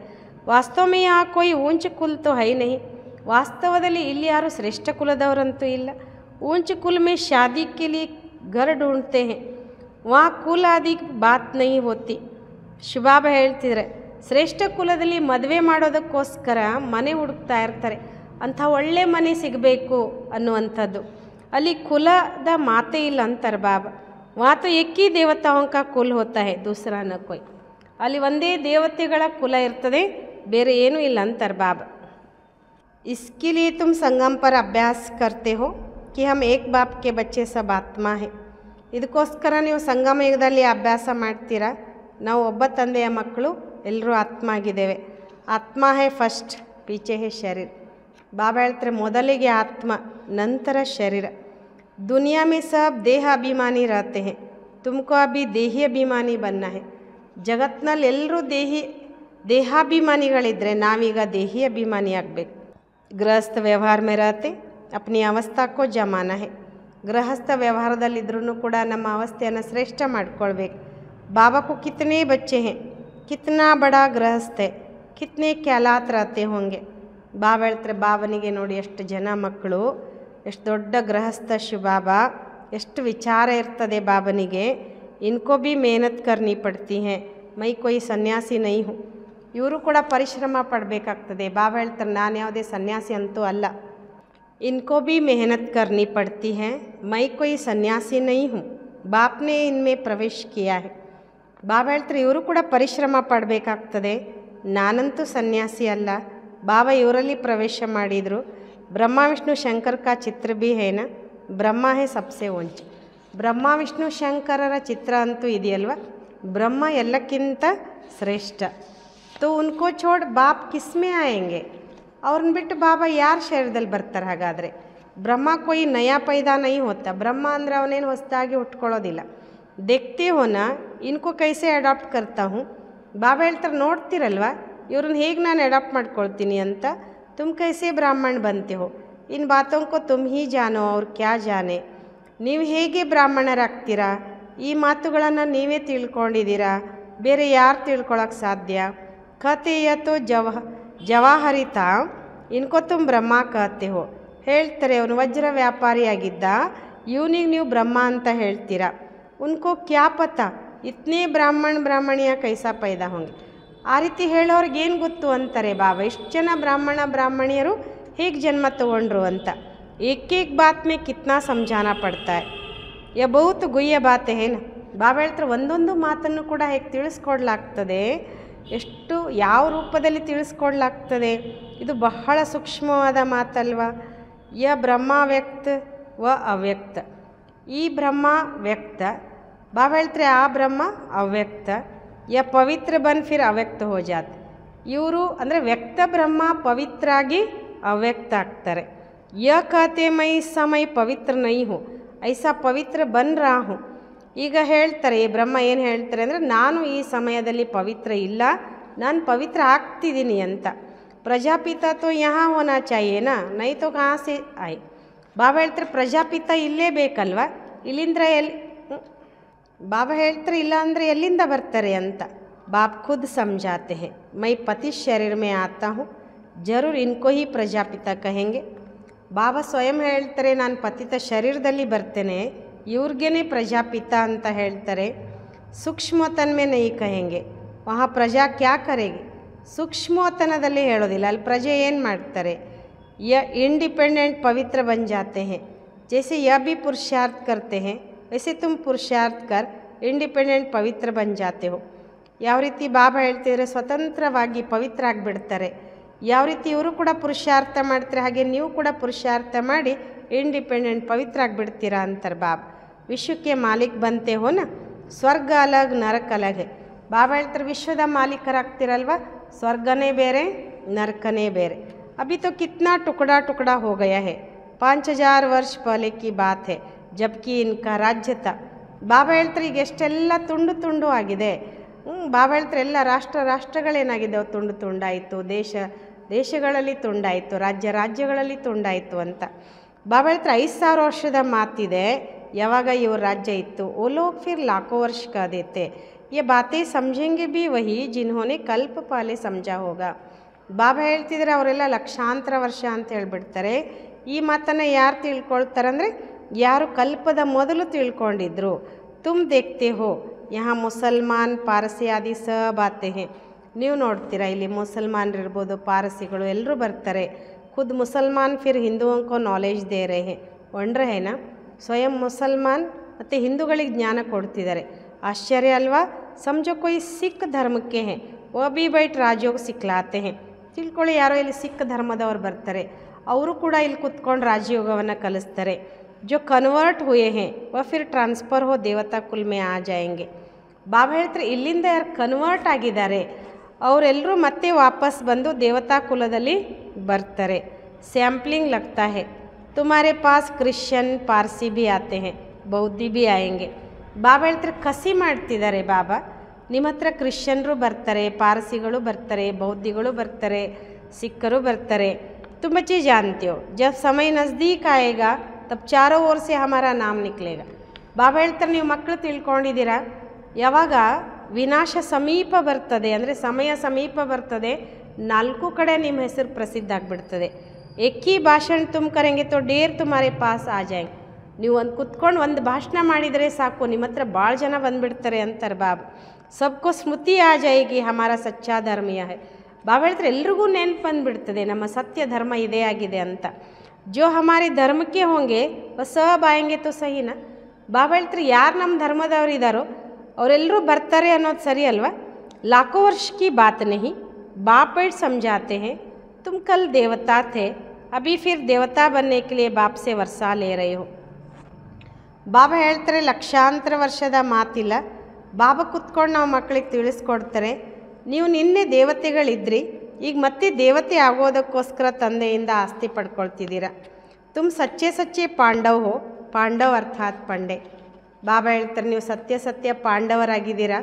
ವಾಸ್ತವಮೇ ಯಾ ಕೋಯಿ ಊಂಚ ಕುಲ್ ತೋ ಹೈ ನಹಿ. ವಾಸ್ತವದಲ್ಲಿ ಇಲ್ಲಿ ಯಾರು ಶ್ರೇಷ್ಠ ಕುಲದವರಂತೂ ಇಲ್ಲ. ऊंच कुल में शादी के लिए घर ढूंढते हैं, वहाँ कुल आदि बात नहीं होती. ಶಿವಬಾಬಾ ಹೇಳ್ತಿದ್ರೆ ಶ್ರೇಷ್ಠ ಕುಲದಲ್ಲಿ ಮದುವೆ ಮಾಡೋದಕ್ಕೋಸ್ಕರ ಮನೆ ಹುಡುಕ್ತಾ ಇರ್ತಾರೆ, ಅಂಥ ಒಳ್ಳೆ ಮನೆ ಸಿಗಬೇಕು ಅನ್ನುವಂಥದ್ದು. ಅಲ್ಲಿ ಕುಲದ ಮಾತೇ ಇಲ್ಲ ಅಂತಾರೆ ಬಾಬಾ. वहाँ तो एक ही देवताओं का कुल होता है, दूसरा न कोई. ಅಲ್ಲಿ ಒಂದೇ ದೇವತೆಗಳ ಕುಲ ಇರ್ತದೆ, ಬೇರೆ ಏನೂ ಇಲ್ಲ ಅಂತಾರೆ ಬಾಬಾ. इसके लिए तुम संगम पर अभ्यास करते हो कि हम एक बाप के बच्चे सब आत्मा है. ಇದಕ್ಕೋಸ್ಕರ ನೀವು ಸಂಗಮ ಯುಗದಲ್ಲಿ ಅಭ್ಯಾಸ ಮಾಡ್ತೀರಾ, ನಾವು ಒಬ್ಬ ತಂದೆಯ ಮಕ್ಕಳು ಎಲ್ಲರೂ ಆತ್ಮ ಆಗಿದ್ದೇವೆ. ಆತ್ಮ ಹೇ ಫಸ್ಟ್, ಪೀಚೆ ಹೇ ಶರೀರ. ಬಾಬಾ ಹೇಳ್ತಾರೆ ಮೊದಲಿಗೆ ಆತ್ಮ, ನಂತರ ಶರೀರ. दुनिया में सब देह अभिमानी रहते हैं, तुमको अभी देही अभिमानी बनना है. ಜಗತ್ತಿನಲ್ಲಿ ಎಲ್ಲರೂ ದೇಹಾಭಿಮಾನಿಗಳಿದ್ದರೆ ನಾವೀಗ ದೇಹಿ ಅಭಿಮಾನಿ ಆಗಬೇಕು. ಗೃಹಸ್ಥ ವ್ಯವಹಾರ ಮೇ रहते अपनी अवस्था को जमाना है. ಗೃಹಸ್ಥ ವ್ಯವಹಾರದಲ್ಲಿದ್ರೂ ಕೂಡ ನಮ್ಮ ಅವಸ್ಥೆಯನ್ನು ಶ್ರೇಷ್ಠ ಮಾಡ್ಕೊಳ್ಬೇಕು. बाबा को कितने बच्चे हैं, कितना बड़ा गृहस्थ है, कितने ख्यालात रहते होंगे. ಬಾಬಾ ಹೇಳ್ತಾರೆ ಬಾಬನಿಗೆ ನೋಡಿ ಎಷ್ಟು ಜನ ಮಕ್ಕಳು, ಎಷ್ಟು ದೊಡ್ಡ ಗೃಹಸ್ಥ ಶಿವಬಾಬಾ, ಎಷ್ಟು ವಿಚಾರ ಇರ್ತದೆ ಬಾಬನಿಗೆ. ಇನ್ಕೋ ಭೀ ಮೆಹನತ್ ಕರ್ನಿ ಪಡ್ತಿ ಹೇ, ಮೈ ಕೊಯ್ ಸನ್ಯಾಸಿ ನೈ ಹೂँ. ಇವರು ಕೂಡ ಪರಿಶ್ರಮ ಪಡಬೇಕಾಗ್ತದೆ. ಬಾಬಾ ಹೇಳ್ತಾರೆ ನಾನು ಯಾವುದೇ ಸನ್ಯಾಸಿ ಅಂತೂ ಅಲ್ಲ. ಇನ್ಕೋ ಭೀ ಮೆಹನತ್ ಕರ್ನಿ ಪಡ್ತಿ ಹೇ, ಮೈ ಕೊಯ್ ಸನ್ಯಾಸಿ ನೈ ಹೂँ, ಬಾಪ್ನೇ ಇನ್ಮೇ ಪ್ರವೇಶ ಕಿಯಾ ಹೇ. ಬಾಬಾ ಹೇಳ್ತಾರೆ ಇವರು ಕೂಡ ಪರಿಶ್ರಮ ಪಡಬೇಕಾಗ್ತದೆ, ನಾನಂತೂ ಸನ್ಯಾಸಿ ಅಲ್ಲ, ಬಾಬಾ ಇವರಲ್ಲಿ ಪ್ರವೇಶ ಮಾಡಿದರು. ಬ್ರಹ್ಮ ವಿಷ್ಣು ಶಂಕರ್ ಕಾ ಚಿತ್ರ ಭೀ ಹೇನ, ಬ್ರಹ್ಮ ಹೇ ಸಬ್ಸೆ ಊಂಚ. ಬ್ರಹ್ಮ ವಿಷ್ಣು ಶಂಕರರ ಚಿತ್ರ ಅಂತೂ ಇದೆಯಲ್ವ, ಬ್ರಹ್ಮ ಎಲ್ಲಕ್ಕಿಂತ ಶ್ರೇಷ್ಠ. ತೋ ಉನ್ಕೋ ಛೋಡ್ ಬಾಪ್ ಕಿಸ್ಮೇ ಆಯೆಂಗೆ, ಅವ್ರನ್ನ ಬಿಟ್ಟು ಬಾಬಾ ಯಾರ ಶರೀರದಲ್ಲಿ ಬರ್ತಾರೆ? ಹಾಗಾದರೆ ಬ್ರಹ್ಮ ಕೊಯ್ ನಯಾ ಪೈದಾ ನೈ ಹೋತಾ. ಬ್ರಹ್ಮ ಅಂದರೆ ಅವನೇನು ಹೊಸದಾಗಿ ಹುಟ್ಕೊಳ್ಳೋದಿಲ್ಲ. देखते हो ना इनको कैसे अडॉप्ट करता हूँ. ಬಾಬಾ ಹೇಳ್ತಾರೆ ನೋಡ್ತಿರಲ್ವ ಇವ್ರನ್ನ ಹೇಗೆ ನಾನು ಅಡಾಪ್ಟ್ ಮಾಡ್ಕೊಳ್ತೀನಿ ಅಂತ. तुम कैसे ब्राह्मण बनते हो, इन बातों को तुम ही जानो और क्या जाने. ನೀವು ಹೇಗೆ ಬ್ರಾಹ್ಮಣರಾಗ್ತೀರಾ, ಈ ಮಾತುಗಳನ್ನು ನೀವೇ ತಿಳ್ಕೊಂಡಿದ್ದೀರಾ, ಬೇರೆ ಯಾರು ತಿಳ್ಕೊಳಕ್ಕೆ ಸಾಧ್ಯ. ಕಥೆಯ ತೋ ಜವಾಹರಿತ ಇನ್ಕೋ ತುಮ್ ಬ್ರಹ್ಮ ಕಹತೆ ಹೋ. ಹೇಳ್ತಾರೆ ಅವನು ವಜ್ರ ವ್ಯಾಪಾರಿಯಾಗಿದ್ದ, ಇವನಿಗೆ ನೀವು ಬ್ರಹ್ಮ ಅಂತ ಹೇಳ್ತೀರಾ. उनको क्या पता इतने ब्राह्मण ब्राह्मणियाँ कैसा पैदा होंगे. ಆ ರೀತಿ ಹೇಳೋರ್ಗೇನು ಗೊತ್ತು ಅಂತಾರೆ ಬಾಬಾ. ಇಷ್ಟು ಜನ ಬ್ರಾಹ್ಮಣ ಬ್ರಾಹ್ಮಣಿಯರು ಹೇಗೆ ಜನ್ಮ ತಗೊಂಡ್ರು ಅಂತ. एक एक बात में कितना समझाना पड़ता है, यह बहुत गुह्य बात है ना. ಬಾಬಾ ಹೇಳ್ತಾರೆ ಒಂದೊಂದು ಮಾತನ್ನು ಕೂಡ ಹೇಗೆ ತಿಳಿಸ್ಕೊಡ್ಲಾಗ್ತದೆ, ಎಷ್ಟು ಯಾವ ರೂಪದಲ್ಲಿ ತಿಳಿಸ್ಕೊಡ್ಲಾಗ್ತದೆ, ಇದು ಬಹಳ ಸೂಕ್ಷ್ಮವಾದ ಮಾತಲ್ವ. ಯ ಬ್ರಹ್ಮ ವ್ಯಕ್ತ ವ ಅವ್ಯಕ್ತ. ಈ ಬ್ರಹ್ಮ ವ್ಯಕ್ತ, ಬಾಬಾ ಹೇಳ್ತಾರೆ ಆ ಬ್ರಹ್ಮ ಅವ್ಯಕ್ತ. ಯ ಪವಿತ್ರ ಬನ್ ಫಿರ್ ಅವ್ಯಕ್ತ ಹೋ ಜಾತ್. ಇವರು ಅಂದರೆ ವ್ಯಕ್ತ ಬ್ರಹ್ಮ ಪವಿತ್ರ ಆಗಿ ಅವ್ಯಕ್ತ ಆಗ್ತಾರೆ. ಯ ಕಹತೆ ಮೈ ಸಮಯ ಪವಿತ್ರ ನೈ ಹೂँ, ಐಸಾ ಪವಿತ್ರ ಬನ್ ರಾ ಹೂँ. ಈಗ ಹೇಳ್ತಾರೆ ಈ ಬ್ರಹ್ಮ ಏನು ಹೇಳ್ತಾರೆ ಅಂದರೆ ನಾನು ಈ ಸಮಯದಲ್ಲಿ ಪವಿತ್ರ ಇಲ್ಲ, ನಾನು ಪವಿತ್ರ ಆಗ್ತಿದ್ದೀನಿ ಅಂತ. ಪ್ರಜಾಪಿತ ತೋ ಯಹಾ ಹೋನಾ ಚಾಹಿಯೇನಾ, ನೈ ತೋ ಕहाँ से ಆಯ್. ಬಾಬಾ ಹೇಳ್ತಾರೆ ಪ್ರಜಾಪಿತ ಇಲ್ಲೇ ಬೇಕಲ್ವ, ಇಲ್ಲಿಂದ ಬಾಬಾ ಹೇಳ್ತಾರೆ ಇಲ್ಲ ಅಂದರೆ ಎಲ್ಲಿಂದ ಬರ್ತಾರೆ ಅಂತ. ಬಾಪ್ ಖುದ್ ಸಮझाते हैं, मैं पति शरीर में आता हूँ, जरूर इनको ही ಪ್ರಜಾಪಿತ ಕಹೆಂಗೆ. ಬಾಬಾ ಸ್ವಯಂ ಹೇಳ್ತಾರೆ ನಾನು ಪತಿತ ಶರೀರದಲ್ಲಿ ಬರ್ತೇನೆ, ಇವ್ರಿಗೇ ಪ್ರಜಾಪಿತ ಅಂತ ಹೇಳ್ತಾರೆ. ಸೂಕ್ಷ್ಮತನ್ಮೇ ನೈ ಕಹೆಂಗೆ, ವಹಾ ಪ್ರಜಾ ಕ್ಯಾ ಕರೆಗಿ. ಸೂಕ್ಷ್ಮತನದಲ್ಲಿ ಹೇಳೋದಿಲ್ಲ, ಅಲ್ಲಿ ಪ್ರಜೆ ಏನು ಮಾಡ್ತಾರೆ. ಯ इंडिपेंडेंट पवित्र बन जाते हैं, जैसे यह भी पुरुषार्थ करते हैं वैसे तुम पुरुषार्थ कर इंडिपेंडेंट पवित्र बन जाते हो. ಯಾವ ರೀತಿ ಬಾಬಾ ಹೇಳ್ತಿದ್ರೆ ಸ್ವತಂತ್ರವಾಗಿ ಪವಿತ್ರ ಆಗಿಬಿಡ್ತಾರೆ. ಯಾವ ರೀತಿ ಇವರು ಕೂಡ ಪುರುಷಾರ್ಥ ಮಾಡ್ತಾರೆ ಹಾಗೆ ನೀವು ಕೂಡ ಪುರುಷಾರ್ಥ ಮಾಡಿ ಇಂಡಿಪೆಂಡೆಂಟ್ ಪವಿತ್ರ ಆಗಿಬಿಡ್ತೀರಾ ಅಂತಾರೆ ಬಾಬಾ. ವಿಶ್ವಕ್ಕೆ ಮಾಲೀಕ್ ಬಂತೆ ಹೋನ, ಸ್ವರ್ಗ ಅಲಗ್ ನರಕ ಅಲಗ್ ಹೇ. ಬಾಬಾ ಹೇಳ್ತಾರೆ ವಿಶ್ವದ ಮಾಲೀಕರಾಗ್ತಿರಲ್ವ, ಸ್ವರ್ಗನೇ ಬೇರೆ ನರಕನೇ ಬೇರೆ. ಅಭಿ ತೋ ಕಿತ್ನಾ ಟುಕಡಾ ಟುಕಡಾ ಹೋ ಗಯಾ ಹೇ, 5000 ವರ್ಷ ಪಹಲೆ ಕಿ ಬಾತ್ ಹೇ ಜಬ್ಕಿ ಇನ್ಕಾ ರಾಜ್ಯ ತಾ. ಬಾಬಾ ಹೇಳ್ತಾರೆ ಈಗ ಎಷ್ಟೆಲ್ಲ ತುಂಡು ತುಂಡು ಆಗಿದೆ. ಬಾಬಾ ಹೇಳ್ತಾರೆ ಎಲ್ಲ ರಾಷ್ಟ್ರಗಳೇನಾಗಿದೆ ತುಂಡು ತುಂಡಾಯಿತು, ದೇಶಗಳಲ್ಲಿ ತುಂಡಾಯಿತು, ರಾಜ್ಯಗಳಲ್ಲಿ ತುಂಡಾಯಿತು ಅಂತ. ಬಾಬಾ ಹೇಳ್ತಾರೆ 5000 ವರ್ಷದ ಮಾತಿದೆ, ಯಾವಾಗ ಇವ್ರ ರಾಜ್ಯ ಇತ್ತು. ಓ ಲೋಗ್ ಫಿರ್ ಲಾಖೋ ವರ್ಷ ಕಾದೇತೆ, ये बातें समझेंगे भी वही जिन्होंने कल्प पाले समझा होगा. ಬಾಬಾ ಹೇಳ್ತಿದ್ರೆ ಅವರೆಲ್ಲ ಲಕ್ಷಾಂತರ ವರ್ಷ ಅಂತ ಹೇಳ್ಬಿಡ್ತಾರೆ. ಈ ಮಾತನ್ನು ಯಾರು ತಿಳ್ಕೊಳ್ತಾರೆ ಅಂದರೆ ಯಾರು ಕಲ್ಪದ ಮೊದಲು ತಿಳ್ಕೊಂಡಿದ್ರು. ತುಮ್ ದೇಖ್ತೆ ಹೋ ಯಹಾ ಮುಸಲ್ಮಾನ್ ಪಾರಸಿ ಆದಿ ಸಬ್ ಆತೆ ಹೇ. ನೀವು ನೋಡ್ತೀರಾ ಇಲ್ಲಿ ಮುಸಲ್ಮಾನರಿರ್ಬೋದು, ಪಾರಸಿಗಳು ಎಲ್ಲರೂ ಬರ್ತಾರೆ. ಖುದ್ ಮುಸಲ್ಮಾನ್ ಫಿರ್ ಹಿಂದೂಂಕೋ ನಾಲೆಜ್ ದೇ ರೇ ಹೇ. ಒಂಡ್ರೆ ಹೇನಾ ಸ್ವಯಂ ಮುಸಲ್ಮಾನ್ ಮತ್ತು ಹಿಂದೂಗಳಿಗೆ ಜ್ಞಾನ ಕೊಡ್ತಿದ್ದಾರೆ. ಆಶ್ಚರ್ಯ ಅಲ್ವಾ. ಸಮझो कोई ಸಿಖ್ ಧರ್ಮಕ್ಕೆ ಹೇ, वो भी बैठ राजयोग सिखलाते हैं. ತಿಳ್ಕೊಳ್ಳಿ, ಯಾರೋ ಇಲ್ಲಿ ಸಿಖ್ ಧರ್ಮದವ್ರು ಬರ್ತಾರೆ, ಅವರು ಕೂಡ ಇಲ್ಲಿ ಕುತ್ಕೊಂಡು ರಾಜಯೋಗವನ್ನು ಕಲಿಸ್ತಾರೆ. जो कन्वर्ट हुए हैं वह फिर ट्रांसफ़र हो देवता कुल में आ जाएंगे. ಬಾಬಾ ಹೇಳ್ತಾರೆ ಇಲ್ಲಿಂದ ಯಾರು ಕನ್ವರ್ಟ್ ಆಗಿದ್ದಾರೆ ಅವರೆಲ್ಲರೂ ಮತ್ತೆ ವಾಪಸ್ ಬಂದು ದೇವತಾ ಕುಲದಲ್ಲಿ ಬರ್ತಾರೆ. ಸ್ಯಾಂಪ್ಲಿಂಗ್ ಲಗ್ತಾ ಹೇ, ತುಮಾರೆ ಪಾಸ್ ಕ್ರಿಶ್ಚಿಯನ್ ಪಾರ್ಸಿ ಭೀ ಆತೆ ಹೇ, ಬೌದ್ಧಿ ಭೀ ಆಯಂಗೆ. ಬಾಬಾ ಹೇಳ್ತಾರೆ ಕಸಿ ಮಾಡ್ತಿದ್ದಾರೆ ಬಾಬಾ, ನಿಮ್ಮ ಹತ್ರ ಕ್ರಿಶ್ಚಿಯನ್ರು ಬರ್ತಾರೆ, ಪಾರಸಿಗಳು ಬರ್ತಾರೆ, ಬೌದ್ಧಿಗಳು ಬರ್ತಾರೆ, ಸಿಖ್ಖರು ಬರ್ತಾರೆ. ತುಂಬ ಚೀಜ್ ಜಾನ್ತಿ ಹೋ, ಜಬ್ ಸಮಯ ನಜ್ದೀಕ್ ಆಯೇಗಾ ತಬ್ ಚಾರೋ ಓರ್ ಸೆ ಹಮಾರಾ ನಾಮ್ ನಿಕ್ಲೇಗ. ಬಾಬಾ ಹೇಳ್ತಾರೆ ನೀವು ಮಕ್ಕಳು ತಿಳ್ಕೊಂಡಿದ್ದೀರಾ, ಯಾವಾಗ ವಿನಾಶ ಸಮೀಪ ಬರ್ತದೆ ಅಂದರೆ ಸಮಯ ಸಮೀಪ ಬರ್ತದೆ, 4 ಕಡೆ ನಿಮ್ಮ ಹೆಸರು ಪ್ರಸಿದ್ಧ ಆಗಿಬಿಡ್ತದೆ. ಏಕಿ ಭಾಷಣ ತುಮ್ ಕರೆಂಗೆ ತೋ ಡೇರ್ ತುಮಾರೆ ಪಾಸ್ ಆ ಜಾಯಂಗೆ. ನೀವು ಕುತ್ಕೊಂಡು ಒಂದು ಭಾಷಣ ಮಾಡಿದರೆ ಸಾಕು, ನಿಮ್ಮ ಹತ್ರ ಭಾಳ ಜನ ಬಂದುಬಿಡ್ತಾರೆ ಅಂತಾರೆ ಬಾಬಾ. ಸಬ್ಕೋ ಸ್ಮೃತಿ ಆ ಜಾಯಿಗಿ ಹಮಾರ ಸಚ್ಚಾ ಧರ್ಮೀಯ ಹೈ. ಬಾಬಾ ಹೇಳ್ತಾರೆ ಎಲ್ರಿಗೂ ನೆನಪು ಬಂದುಬಿಡ್ತದೆ ನಮ್ಮ ಸತ್ಯ ಧರ್ಮ ಇದೇ ಆಗಿದೆ ಅಂತ. ಜೋ ಹಮಾರಿ ಧರ್ಮಕ್ಕೆ ಹೋಂಗೆ ಸಬ್ ಆಯಂಗೆ ತೋ ಸಹಿನಾ. ಬಾಬಾ ಹೇಳ್ತಾರೆ ಯಾರು ನಮ್ಮ ಧರ್ಮದವ್ರು ಇದ್ದಾರೋ ಅವರೆಲ್ಲರೂ ಬರ್ತಾರೆ ಅನ್ನೋದು ಸರಿ ಅಲ್ವಾ. ಲಾಖೋ ವರ್ಷ ಕಿ ಬಾತ್ ನಹಿ, ಬಾಪ್ बैठ समझाते हैं तुम कल देवता थे अभी फिर देवता बनने के लिए बाप से वर्षा ले रहे हो. ಬಾಬಾ ಹೇಳ್ತಾರೆ ಲಕ್ಷಾಂತರ ವರ್ಷದ ಮಾತಿಲ್ಲ. ಬಾಬಾ ಕುತ್ಕೊಂಡು ನಾವು ಮಕ್ಕಳಿಗೆ ತಿಳಿಸ್ಕೊಡ್ತಾರೆ, ನೀವು ನಿನ್ನೆ ದೇವತೆಗಳಿದ್ರಿ, ಈಗ ಮತ್ತೆ ದೇವತೆ ಆಗೋದಕ್ಕೋಸ್ಕರ ತಂದೆಯಿಂದ ಆಸ್ತಿ ಪಡ್ಕೊಳ್ತಿದ್ದೀರಾ. ತುಮ್ ಸಚ್ಚೆ ಸಚ್ಚೆ ಪಾಂಡವ್ ಹೋ, ಪಾಂಡವ್ ಅರ್ಥಾತ್ ಪಂಡೆ. ಬಾಬಾ ಹೇಳ್ತಾರೆ ನೀವು ಸತ್ಯ ಪಾಂಡವರಾಗಿದ್ದೀರಾ.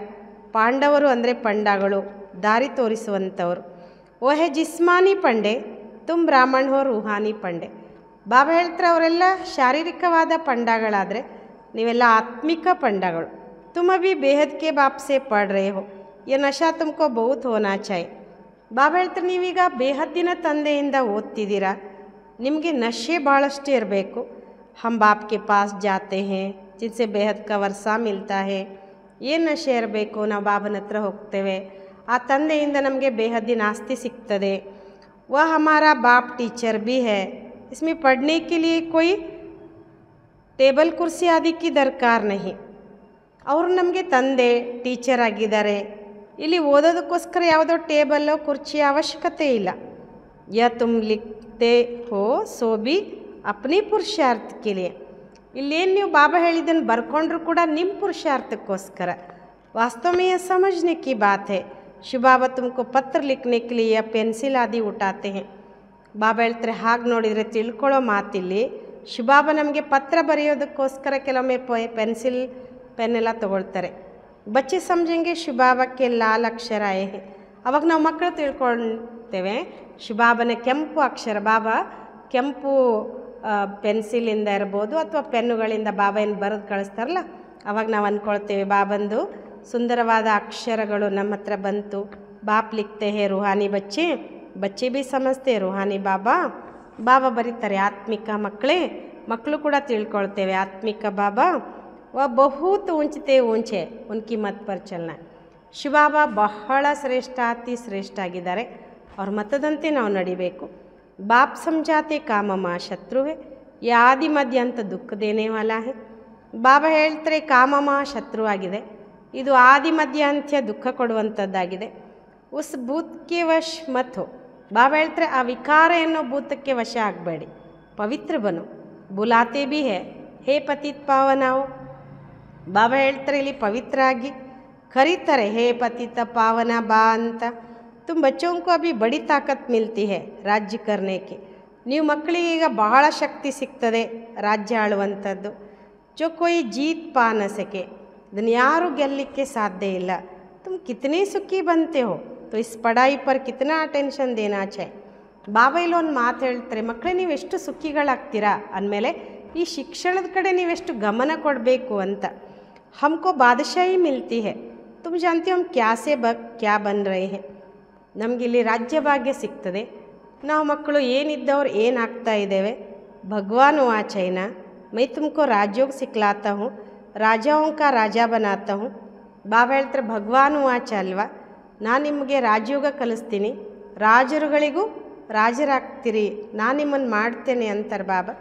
ಪಾಂಡವರು ಅಂದರೆ ಪಂಡಗಳು, ದಾರಿ ತೋರಿಸುವಂಥವ್ರು. ಓಹೆ ಜಿಸ್ಮಾನಿ ಪಂಡೆ, ತುಮ್ ಬ್ರಾಹ್ಮಣ ಹೋ ರೂಹಾನಿ ಪಂಡೆ. ಬಾಬಾ ಹೇಳ್ತಾರೆ ಅವರೆಲ್ಲ ಶಾರೀರಿಕವಾದ ಪಂಡಗಳಾದರೆ ನೀವೆಲ್ಲ ಆತ್ಮಿಕ ಪಂಡಗಳು. ತುಮ್ ಅಭಿ ಬೇಹದ್ ಕೆ ಬಾಪ್ ಸೆ ಪಡ್ ರೇ ಹೋ, ಯೆ ನಶಾ ತುಮ್ಕೋ ಬಹುತ್ ಹೋನಾ ಚಾಯ್. ಬಾಬಾ ಹೇಳ್ತಾರೆ ನೀವೀಗ ಬೇಹದ್ದಿನ ತಂದೆಯಿಂದ ಓದ್ತಿದ್ದೀರಾ, ನಿಮಗೆ ನಶೆ ಭಾಳಷ್ಟು ಇರಬೇಕು. ಹಮ್ ಬಾಪ್ ಕೆ ಪಾಸ್ ಜಾತೆ ಹೇ ಜಿನ್ಸೆ ಬೇಹದ್ ಕ ವರ್ಸಾ ಮಿಲ್ತಾ ಹೇ. ಏನು ನಶೆ ಇರಬೇಕು, ನಾವು ಬಾಬನ ಹತ್ರ ಹೋಗ್ತೇವೆ, ಆ ತಂದೆಯಿಂದ ನಮಗೆ ಬೇಹದ್ದಿನ ಆಸ್ತಿ ಸಿಗ್ತದೆ. ವಹ ಹಮಾರಾ ಬಾಪ್ ಟೀಚರ್ ಭೀ ಹೇ, इसमें पढ़ने के लिए कोई ಟೇಬಲ್ ಕುರ್ಸಿ ಆದಿಕ್ಕಿ ದರ್ಕಾರ ನಹಿ. ಅವರು ನಮಗೆ ತಂದೆ ಟೀಚರ್ ಆಗಿದ್ದಾರೆ, ಇಲ್ಲಿ ಓದೋದಕ್ಕೋಸ್ಕರ ಯಾವುದೋ ಟೇಬಲ್ಲೋ ಕುರ್ಚಿಯ ಅವಶ್ಯಕತೆ ಇಲ್ಲ. ಯಾ ತುಮ್ ಲಿಖ್ತೆ ಹೋ ಸೋ ಬಿ ಅಪ್ನಿ ಪುರುಷಾರ್ಥಕ್ಕೆ ಲಿಯೆ. ಇಲ್ಲೇನು ನೀವು ಬಾಬಾ ಹೇಳಿದ್ದನ್ನು ಬರ್ಕೊಂಡ್ರು ಕೂಡ ನಿಮ್ಮ ಪುರುಷಾರ್ಥಕ್ಕೋಸ್ಕರ. वास्तव में यह समझने की बात है, ಶಿವ ಬಾಬಾ ತುಮको ಪತ್ರ ಲಿಖನೆ के लिए या पेंसिल आदि उठाते हैं. ಬಾಬಾ ಹೇಳ್ತಾರೆ ಹಾಗೆ ನೋಡಿದರೆ ತಿಳ್ಕೊಳ್ಳೋ ಮಾತಿಲ್ಲಿ ಶಿವಬಾಬಾ ನಮಗೆ ಪತ್ರ ಬರೆಯೋದಕ್ಕೋಸ್ಕರ ಕೆಲವೊಮ್ಮೆ ಪೆನ್ ಎಲ್ಲ ತೊಗೊಳ್ತಾರೆ. ಬಚ್ಚೆ ಸಮझेंगे ಶಿವಬಾಬಾಕ್ಕೆ ಲಾಲ್ ಅಕ್ಷರ ಆಯೇ ಹೇ. ಅವಾಗ ನಾವು ಮಕ್ಕಳು ತಿಳ್ಕೊಳ್ತೇವೆ ಶಿವಬಾಬನ ಕೆಂಪು ಅಕ್ಷರ, ಬಾಬಾ ಕೆಂಪು ಪೆನ್ಸಿಲಿಂದ ಇರ್ಬೋದು ಅಥವಾ ಪೆನ್ನುಗಳಿಂದ ಬಾಬಾ ಏನು ಬರೆದು ಕಳಿಸ್ತಾರಲ್ಲ, ಅವಾಗ ನಾವು ಅಂದ್ಕೊಳ್ತೇವೆ ಬಾಬಂದು ಸುಂದರವಾದ ಅಕ್ಷರಗಳು ನಮ್ಮ ಹತ್ರ ಬಂತು. ಬಾಪ್ ಲಿಖ್ತೆ ಹೇ ರೂಹಾನಿ ಬಚ್ಚೆ, ಬಚ್ಚೆ ಭೀ ಸಮಜ್ತೆ ರೂಹಾನಿ ಬಾಬಾ. ಬಾಬಾ ಬರೀತಾರೆ ಆತ್ಮಿಕ ಮಕ್ಕಳು ಕೂಡ ತಿಳ್ಕೊಳ್ತೇವೆ ಆತ್ಮಿಕ ಬಾಬಾ ವ ಬಹುತ್ ಊಂಚತೆ ಊಂಚೆ ಉನ್ಕಿ ಮತ್ ಪರ್ ಚಲನ. ಶಿವಬಾಬಾ ಬಹಳ ಶ್ರೇಷ್ಠ, ಅತಿ ಶ್ರೇಷ್ಠ ಆಗಿದ್ದಾರೆ, ಅವ್ರ ಮತದಂತೆ ನಾವು ನಡಿಬೇಕು. ಬಾಪ್ ಸಮझाते ಕಾಮಮ ಶತ್ರುವೆ ಯಾ ಆದಿ ಮಧ್ಯ ಅಂತ ದುಃಖ ದೇನೆ ವಾಲಾ ಹೇ. ಬಾಬಾ ಹೇಳ್ತಾರೆ ಕಾಮಮ ಶತ್ರು ಆಗಿದೆ, ಇದು ಆದಿ ಮಧ್ಯ ಅಂತ್ಯ ದುಃಖ ಕೊಡುವಂಥದ್ದಾಗಿದೆ. ಉಸ್ ಬೂತ್ ಕೆ ವಶ್ ಮತ್ ಹೋ, ಬಾಬಾ ಹೇಳ್ತಾರೆ ಆ ವಿಕಾರ ಎನ್ನೋ ಭೂತಕ್ಕೆ ವಶ ಆಗಬೇಡಿ, ಪವಿತ್ರ ಬನು. ಬುಲಾತೆ ಬಿ ಹೇ ಪತಿತ್ ಪಾವನಾವು. ಬಾಬಾ ಹೇಳ್ತಾರೆ ಇಲ್ಲಿ ಪವಿತ್ರ ಆಗಿ ಕರೀತಾರೆ, ಹೇ ಪತಿತ ಪಾವನ ಬಾ ಅಂತ. ತುಮ್ ಬಚ್ಚೋं को अभी बड़ी ताकत मिलती है राज्य करने की. ನೀವು ಮಕ್ಕಳಿಗೆ ಈಗ ಬಹಳ ಶಕ್ತಿ ಸಿಗ್ತದೆ ರಾಜ್ಯ ಆಳುವಂಥದ್ದು. ಜೋ ಕೋಯಿ ಜೀತ್ ಪಾ ನ ಸಕೆ, ಇದನ್ನು ಯಾರೂ ಗೆಲ್ಲಲಿಕ್ಕೆ ಸಾಧ್ಯ ಇಲ್ಲ. ತುಮ್ ಕಿತನೇ ಸುಖಿ ಬಂತೆ ಹೋ, ತೋ is Padhai per ಕಿತನಾ attention Dena ಚಾಹಿ. ಬಾಬಾ ಇಲ್ಲೊಂದು ಮಾತು ಹೇಳ್ತಾರೆ, ಮಕ್ಕಳೇ ನೀವೆಷ್ಟು ಸುಖಿಗಳಾಗ್ತೀರಾ ಅಂದಮೇಲೆ ಈ ಶಿಕ್ಷಣದ ಕಡೆ ನೀವೆಷ್ಟು ಗಮನ ಕೊಡಬೇಕು ಅಂತ. ಹಮ್ಕೋ ಬಾದಶಾಹಿ ಮಿಲ್ತಿ ಹೇ, ತುಮ್ ಜಾನ್ತಿ ಹಮ್ ಕ್ಯಾಸೆ ಕ್ಯಾ ಬನ್ ರಹೆ ಹೇ. ನಮಗಿಲ್ಲಿ ರಾಜ್ಯ ಭಾಗ್ಯ ಸಿಗ್ತದೆ, ನಾವು ಮಕ್ಕಳು ಏನಿದ್ದವ್ರು ಏನಾಗ್ತಾ ಇದ್ದೇವೆ. ಭಗವಾನ್ ವಾಚೈನಾ ಮೈ ತುಮಕೋ ರಾಜಯೋಗ ಸಿಕ್ಲಾತಾ ಹೂँ, ರಾಜಾओं का ರಾಜಾ ಬನಾತಾ ಹೂँ. ಬಾಬಾ ಹೇಳ್ತಾರೆ ಭಗವಾನ್ ವಾಚ ಅಲ್ವಾ, ನಾನು ನಿಮಗೆ ರಾಜಯೋಗ ಕಲಿಸ್ತೀನಿ, ರಾಜರುಗಳಿಗೂ ರಾಜರಾಗ್ತೀರಿ, ನಾನು ನಿಮ್ಮನ್ನು ಮಾಡ್ತೇನೆ ಅಂತಾರೆ ಬಾಬಾ.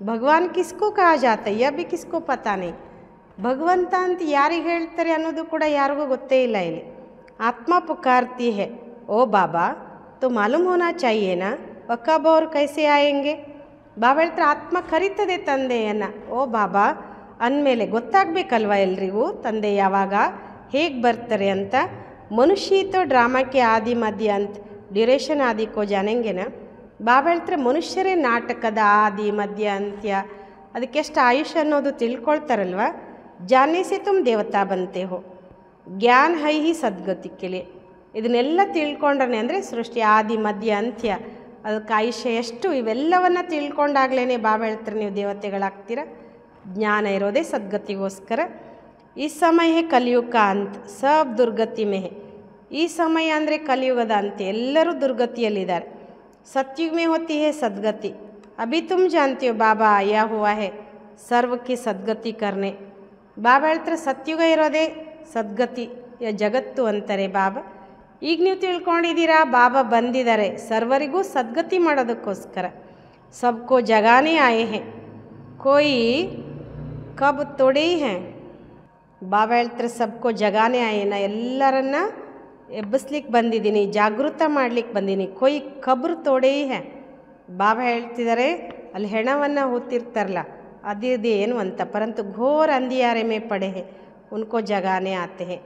ಭಗವಾನ್ ಕಿಸ್ಕೋ ಕಹಾ ಜಾತ ಯಾ ಬಿ ಕಿಸ್ಕೋ ಪತಾ ನೈ. ಭಗವಂತ ಅಂತ ಯಾರಿಗೆ ಹೇಳ್ತಾರೆ ಅನ್ನೋದು ಕೂಡ ಯಾರಿಗೂ ಗೊತ್ತೇ ಇಲ್ಲ ಇಲ್ಲಿ. ಆತ್ಮ ಪುಕಾರ್ತಿ ಹೇ, ಓ ಬಾಬಾ तो मालूम होना चाहिए ना व कब और कैसे आएंगे. ಬಾಬಾ ಹೇಳ್ತಾರೆ ಆತ್ಮ ಕರೀತದೆ ತಂದೆಯನ್ನು, ಓ ಬಾಬಾ ಅಂದಮೇಲೆ ಗೊತ್ತಾಗಬೇಕಲ್ವ ಎಲ್ರಿಗೂ ತಂದೆ ಯಾವಾಗ ಹೇಗೆ ಬರ್ತಾರೆ ಅಂತ. ಮನುಷ್ಯ ತೋ ಡ್ರಾಮಾಕ್ಕೆ ಆದಿ ಮಧ್ಯ ಅಂತ ಡ್ಯೂರೇಷನ್ ಆದಿಕೋ ಜಾನೆಂಗೆನ. ಬಾಬಾ ಹೇಳ್ತಾರೆ ಮನುಷ್ಯರೇ ನಾಟಕದ ಆದಿ ಮಧ್ಯ ಅಂತ್ಯ, ಅದಕ್ಕೆಷ್ಟು ಆಯುಷ್ ಅನ್ನೋದು ತಿಳ್ಕೊಳ್ತಾರಲ್ವ. ಜಾನೆ ಸೆ ತುಮ್ ದೇವತಾ ಬಂತೆ ಹೋ, ಜ್ಞಾನ ಹೈ ಹಿ ಸದ್ಗತಿ ಕೆಲೆ. ಇದನ್ನೆಲ್ಲ ತಿಳ್ಕೊಂಡ್ರೆ ಅಂದರೆ ಸೃಷ್ಟಿ ಆದಿ ಮಧ್ಯ ಅಂತ್ಯ, ಅದಕ್ಕೆ ಆಯುಷ್ಯ ಎಷ್ಟು, ಇವೆಲ್ಲವನ್ನು ತಿಳ್ಕೊಂಡಾಗಲೇ ಬಾಬಾ ಹೇಳ್ತಾರೆ ನೀವು ದೇವತೆಗಳಾಗ್ತೀರ. ಜ್ಞಾನ ಇರೋದೇ ಸದ್ಗತಿಗೋಸ್ಕರ. ಈ ಸಮಯ ಕಲಿಯುಗ ಅಂತ ಸಬ್ ದುರ್ಗತಿ ಮೇ. ಈ ಸಮಯ ಅಂದರೆ ಕಲಿಯುಗದ ಅಂತ್ಯ, ಎಲ್ಲರೂ ದುರ್ಗತಿಯಲ್ಲಿದ್ದಾರೆ. सतयुग में होती है सदगति. अभी तुम जानते हो बाबा आया हुआ है सर्व की सद्गति करने. ಬಾಬಾ ಹೇಳ್ತಾರೆ ಸತ್ಯುಗ ಇರೋದೇ ಸದ್ಗತಿ ಜಗತ್ತು ಅಂತಾರೆ ಬಾಬಾ. ಈಗ ನೀವು ತಿಳ್ಕೊಂಡಿದ್ದೀರಾ ಬಾಬಾ ಬಂದಿದ್ದಾರೆ ಸರ್ವರಿಗೂ ಸದ್ಗತಿ ಮಾಡೋದಕ್ಕೋಸ್ಕರ. ಸಬ್ಕೋ ಜಗಾನೇ ಆಯೆ ಹೇ, ಕೋಯಿ ಕಬ್ ತೊಡೆ ಹೇ. ಬಾಬಾ ಹೇಳ್ತಾರೆ ಸಬ್ಕೋ ಜಗಾನೇ ಆಯೇನ, ಎಲ್ಲರನ್ನ ಎಬ್ಬಿಸ್ಲಿಕ್ಕೆ ಬಂದಿದ್ದೀನಿ, ಜಾಗೃತ ಮಾಡ್ಲಿಕ್ಕೆ ಬಂದೀನಿ. ಕೊಯ್ ಕಬ್ರು ತೋಡೇ ಹೇ. ಬಾಬಾ ಹೇಳ್ತಿದ್ದಾರೆ ಅಲ್ಲಿ ಹೆಣವನ್ನು ಹೂತಿರ್ತಾರಲ್ಲ ಅದಿದೆ ಏನು ಅಂತ. ಪರಂತು ಘೋರ ಅಂಧಿಯಾರೆ ಮೇ ಪಡೆ ಹೇ ಉನ್ಕೋ ಜಗಾನೇ ಆತೆ ಹೇ.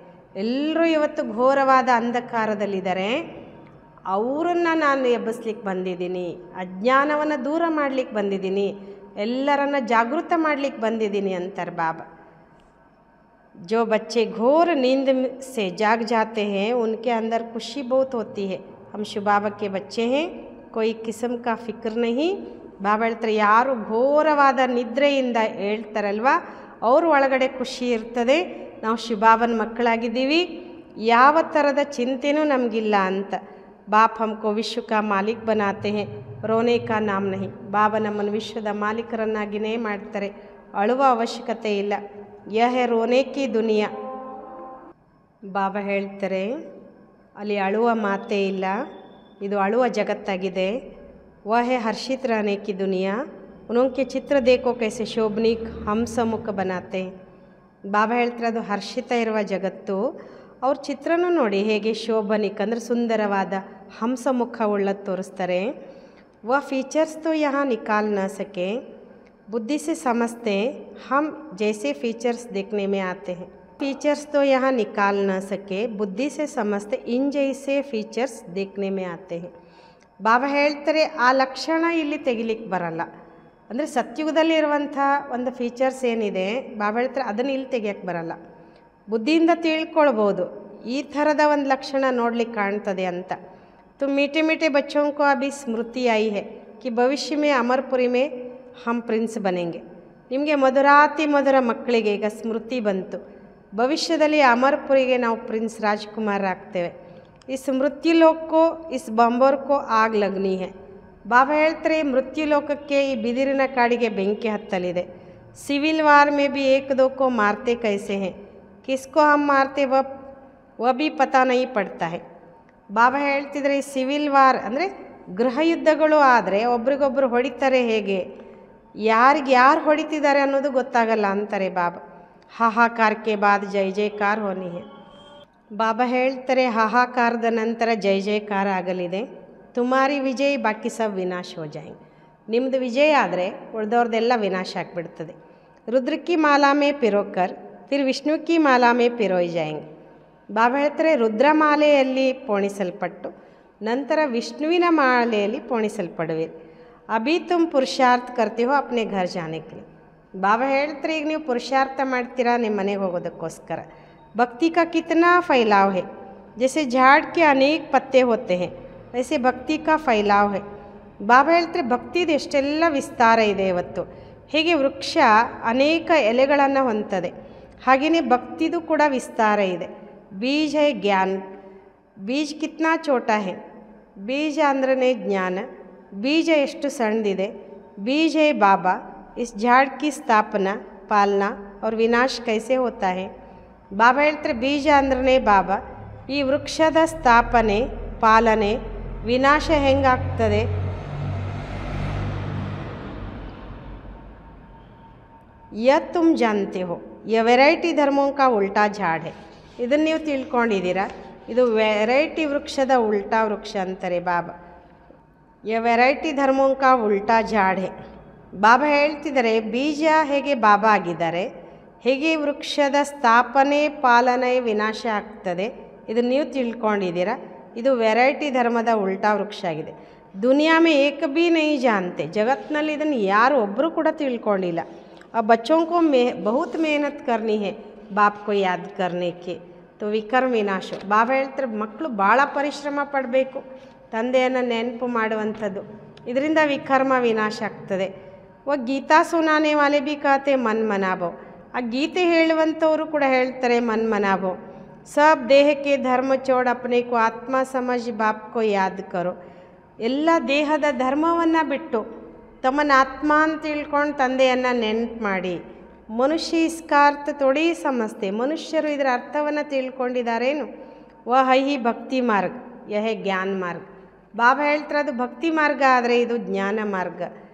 ಎಲ್ಲರೂ ಇವತ್ತು ಘೋರವಾದ ಅಂಧಕಾರದಲ್ಲಿದ್ದಾರೆ, ಅವರನ್ನು ನಾನು ಎಬ್ಬಿಸ್ಲಿಕ್ಕೆ ಬಂದಿದ್ದೀನಿ, ಅಜ್ಞಾನವನ್ನು ದೂರ ಮಾಡಲಿಕ್ಕೆ ಬಂದಿದ್ದೀನಿ, ಎಲ್ಲರನ್ನ ಜಾಗೃತ ಮಾಡಲಿಕ್ಕೆ ಬಂದಿದ್ದೀನಿ ಅಂತಾರೆ ಬಾಬಾ. जो बच्चे घोर नींद से जाग जाते हैं उनके अंदर खुशी बहुत होती है. हम शिव बाबा के बच्चे हैं, कोई किस्म का फिक्र नहीं. ಬಾಬಾ ಹೇಳ್ತಾರೆ ಯಾರು ಘೋರವಾದ ನಿದ್ರೆಯಿಂದ ಹೇಳ್ತಾರಲ್ವ ಅವ್ರ ಒಳಗಡೆ ಖುಷಿ ಇರ್ತದೆ. ನಾವು ಶಿವಬಾಬನ ಮಕ್ಕಳಾಗಿದ್ದೀವಿ, ಯಾವ ಥರದ ಚಿಂತೆನೂ ನಮಗಿಲ್ಲ ಅಂತ. ಬಾಪ್ ಹಮ್ಕೋ ವಿಶ್ವ ಕಾ ಮಾಲೀಕ್ ಬನಾತೆ ಹೇ, ರೋನೆ ಕಾ ನಾಮ್ ನಹಿ. ಬಾಬಾ ನಮ್ಮನ್ನು ವಿಶ್ವದ ಮಾಲೀಕರನ್ನಾಗಿಯೇ ಮಾಡ್ತಾರೆ, ಅಳುವ ಅವಶ್ಯಕತೆ ಇಲ್ಲ. ಯಹ ರೋನೆ ಕಿ ದುನಿಯಾ. ಬಾಬಾ ಹೇಳ್ತಾರೆ ಅಲ್ಲಿ ಅಳುವ ಮಾತೇ ಇಲ್ಲ, ಇದು ಅಳುವ ಜಗತ್ತಾಗಿದೆ. वह है हर्षित रहने की दुनिया. उनके चित्र देखो कैसे शोभनीक ಹಂಸಮುಖ बनाते हैं. ಬಾಬಾ ಹೇಳ್ತಾರೆ ಅದು ಹರ್ಷಿತ ಇರುವ ಜಗತ್ತು, ಅವ್ರ ಚಿತ್ರನೂ ನೋಡಿ ಹೇಗೆ ಶೋಭನಿಕ್ ಅಂದರೆ ಸುಂದರವಾದ ಹಂಸಮುಖ ಉಳ್ಳದ್ದು ತೋರಿಸ್ತಾರೆ. वह फीचर्स तो यहाँ निकाल न सके, बुद्धि से समझते हम जैसे फीचर्स देखने में आते हैं. फीचर्स तो यहाँ निकाल न सके, बुद्धि से समझते इन जैसे फीचर्स देखने में आते हैं. ಬಾಬಾ ಹೇಳ್ತಾರೆ ಆ ಲಕ್ಷಣ ಇಲ್ಲಿ ತೆಗಿಲಿಕ್ಕೆ ಬರಲ್ಲ. ಅಂದರೆ ಸತ್ಯುಗದಲ್ಲಿ ಇರುವಂಥ ಒಂದು ಫೀಚರ್ಸ್ ಏನಿದೆ ಬಾಬಾ ಹೇಳ್ತಾರೆ ಅದನ್ನು ಇಲ್ಲಿ ತೆಗಿಯಕ್ಕೆ ಬರಲ್ಲ. ಬುದ್ಧಿಯಿಂದ ತಿಳ್ಕೊಳ್ಬೋದು ಈ ಥರದ ಒಂದು ಲಕ್ಷಣ ನೋಡ್ಲಿಕ್ಕೆ ಕಾಣ್ತದೆ ಅಂತ. ತುಮ್ ಮೀಟೆ ಮೀಟೆ ಬಚ್ಚೋं को अभी स्मृति आई है कि भविष्य में अमरपुरी में हम प्रिंस बनेंगे. ನಿಮಗೆ ಮಧುರಾತಿ ಮಧುರ ಮಕ್ಕಳಿಗೆ ಈಗ ಸ್ಮೃತಿ ಬಂತು, ಭವಿಷ್ಯದಲ್ಲಿ ಅಮರಪುರಿಗೆ ನಾವು ಪ್ರಿನ್ಸ್ ರಾಜ್ಕುಮಾರ್ ಆಗ್ತೇವೆ. इस मृत्यु लोक को इस बंबर को आग लगनी है. ಬಾಬಾ ಹೇಳ್ತಾರೆ ಮೃತ್ಯು ಲೋಕಕ್ಕೆ ಈ ಬಿದಿರಿನ ಕಾಡಿಗೆ ಬೆಂಕಿ ಹತ್ತಲಿದೆ. ಸಿವಿಲ್ ವಾರ್ ಮೇ ಬಿ ಏಕ್ ದೋ ಕೋ ಮಾರ್ತೆ ಕೈಸೆ ಹೇ, ಕಿಸ್ಕೋ ಹಮ್ ಮಾರ್ತೆ ವ ಬಿ ಪತಾ ನಹಿ ಪಡ್ತಾ ಹೇ. ಬಾಬಾ ಹೇಳ್ತಿದ್ರೆ ಈ ಸಿವಿಲ್ ವಾರ್ ಅಂದರೆ ಗೃಹ ಯುದ್ಧಗಳು ಆದರೆ ಒಬ್ರಿಗೊಬ್ಬರು ಹೊಡಿತಾರೆ ಹೇಗೆ, ಯಾರಿಗೆ ಯಾರು ಹೊಡಿತಿದ್ದಾರೆ ಅನ್ನೋದು ಗೊತ್ತಾಗಲ್ಲ ಅಂತಾರೆ ಬಾಬಾ. ಹಾಹಾಕಾರಕ್ಕೆ ಬಾದ್ ಜೈ ಜೈಕಾರ ಹೋನಿ ಹೇ. ಬಾಬಾ ಹೇಳ್ತಾರೆ ಹಾಹಾಕಾರದ ನಂತರ ಜೈ ಜೈಕಾರ ಆಗಲಿದೆ. तुम्हारी विजय बाकी सब विनाश हो जाएंगे. ನಿಮ್ಮದು ವಿಜಯ ಆದರೆ ಉಳಿದವ್ರದ್ದೆಲ್ಲ ವಿನಾಶ ಆಗಿಬಿಡ್ತದೆ. रुद्र की माला में पिरोकर फिर विष्णु की माला में पिरोई जाएंगे. ಬಾಬಾ ಹೇಳ್ತಾರೆ ರುದ್ರಮಾಲೆಯಲ್ಲಿ ಪೋಣಿಸಲ್ಪಟ್ಟು ನಂತರ ವಿಷ್ಣುವಿನ ಮಾಲೆಯಲ್ಲಿ ಪೋಣಿಸಲ್ಪಡುವಿರಿ. ಅಭಿ ತುಮ್ ಪುರುಷಾರ್ಥ करते हो अपने घर जाने के लिए. ಬಾಬಾ ಹೇಳ್ತಾರೆ ಈಗ ನೀವು ಪುರುಷಾರ್ಥ ಮಾಡ್ತೀರಾ ನಿಮ್ಮ ಮನೆಗೆ ಹೋಗೋದಕ್ಕೋಸ್ಕರ. भक्ति का कितना फैलाव है, जैसे झाड़ के अनेक पत्ते होते हैं वैसे भक्ति का फैलाव है. ಬಾಬಾ ಹೇಳ್ತಾರೆ ಭಕ್ತಿದು ಎಷ್ಟೆಲ್ಲ ವಿಸ್ತಾರ ಇದೆ ಇವತ್ತು. ಹೇಗೆ ವೃಕ್ಷ ಅನೇಕ ಎಲೆಗಳನ್ನು ಹೊಂದದೆ ಹಾಗೆಯೇ ಭಕ್ತಿದು ಕೂಡ ವಿಸ್ತಾರ ಇದೆ. ಬೀಜ ಹೈ ಜ್ಞಾನ, ಬೀಜ ಕಿತ್ನಾ ಛೋಟಾ ಹೈ, ಬೀಜ ಅಂದ್ರೆ ಜ್ಞಾನ. ಬೀಜ ಎಷ್ಟು ಸಣ್ಣದಿದೆ. ಬೀಜ ಹೈ ಬಾಬಾ, ಇಸ್ ಝಾಡ್ ಕಿ ಸ್ಥಾಪನಾ ಪಾಲನಾ और ವಿನಾಶ ಕೈಸೆ ಹೋತಾ ಹೈ. ಬಾಬಾ ಹೇಳ್ತಾರೆ ಬೀಜ ಅಂದ್ರೆ ಬಾಬಾ, ಈ ವೃಕ್ಷದ ಸ್ಥಾಪನೆ ಪಾಲನೆ ವಿನಾಶ ಹೆಂಗಾಗ್ತದೆ. यह तुम जानते हो, यह ವೆರೈಟಿ ಧರ್ಮೋं का उल्टा झाड़ है. ಇದನ್ನು ನೀವು ತಿಳ್ಕೊಂಡಿದ್ದೀರಾ, ಇದು ವೆರೈಟಿ ವೃಕ್ಷದ ಉಲ್ಟಾ ವೃಕ್ಷ ಅಂತಾರೆ ಬಾಬಾ. यह ವೆರೈಟಿ ಧರ್ಮೋं का उल्टा झाड़ है. ಬಾಬಾ ಹೇಳ್ತಿದ್ದಾರೆ ಬೀಜ ಹೇಗೆ ಬಾಬಾ ಆಗಿದ್ದಾರೆ ಹೇಗೆ ವೃಕ್ಷದ ಸ್ಥಾಪನೆ ಪಾಲನೆ ವಿನಾಶ ಆಗ್ತದೆ. ಇದನ್ನು ನೀವು ತಿಳ್ಕೊಂಡಿದ್ದೀರಾ, ಇದು ವೆರೈಟಿ ಧರ್ಮದ ಉಲ್ಟಾ ವೃಕ್ಷ ಆಗಿದೆ. ದುನಿಯಾ ಮೇ ಏಕ ಭೀ ನೈ ಜಾನ್ತೆ, ಜಗತ್ತಿನಲ್ಲಿ ಇದನ್ನು ಯಾರು ಒಬ್ಬರು ಕೂಡ ತಿಳ್ಕೊಂಡಿಲ್ಲ. अब बच्चों को बहुत मेहनत करनी है बाप को याद करने के, तो ವಿಕರ್ಮ ವಿನಾಶ. ಬಾಬಾ ಹೇಳ್ತಾರೆ ಮಕ್ಕಳು ಭಾಳ ಪರಿಶ್ರಮ ಪಡಬೇಕು ತಂದೆಯನ್ನು ನೆನಪು ಮಾಡುವಂಥದ್ದು, ಇದರಿಂದ ವಿಕರ್ಮ ವಿನಾಶ ಆಗ್ತದೆ. ಗೀತಾ ಸುನಾನೆ ವಾಲೆ ಭೀ ಕಾತೆ ಮನ್ ಮನಾಭವ್, ಆ ಗೀತೆ ಹೇಳುವಂಥವರು ಕೂಡ ಹೇಳ್ತಾರೆ ಮನ್ ಮನಾಭವ್. ಸಬ್ ದೇಹಕ್ಕೆ ಧರ್ಮ ಚೋಡ್ ಅಪ್ನೆ ಕೋ ಆತ್ಮ ಸಮಜ್ ಬಾಪ್ ಕೋ ಯಾದ್ ಕರೋ. ಎಲ್ಲ ದೇಹದ ಧರ್ಮವನ್ನು ಬಿಟ್ಟು ತಮ್ಮನ್ನು ಆತ್ಮ ಅಂತ ತಿಳ್ಕೊಂಡು ತಂದೆಯನ್ನು ನೆನಪು ಮಾಡಿ. ಮನುಷ್ಯ ಇಸ್ಕಾರ್ಥ ತೊಡಿ ಸಮಸ್ತೆ, ಮನುಷ್ಯರು ಇದರ ಅರ್ಥವನ್ನು ತಿಳ್ಕೊಂಡಿದ್ದಾರೇನು. ಹೈ ಭಕ್ತಿ ಮಾರ್ಗ, ಯಹೇ ಜ್ಞಾನ ಮಾರ್ಗ. ಬಾಬಾ ಹೇಳ್ತಾರೆ ಅದು ಭಕ್ತಿ ಮಾರ್ಗ ಆದರೆ ಇದು ಜ್ಞಾನ ಮಾರ್ಗ.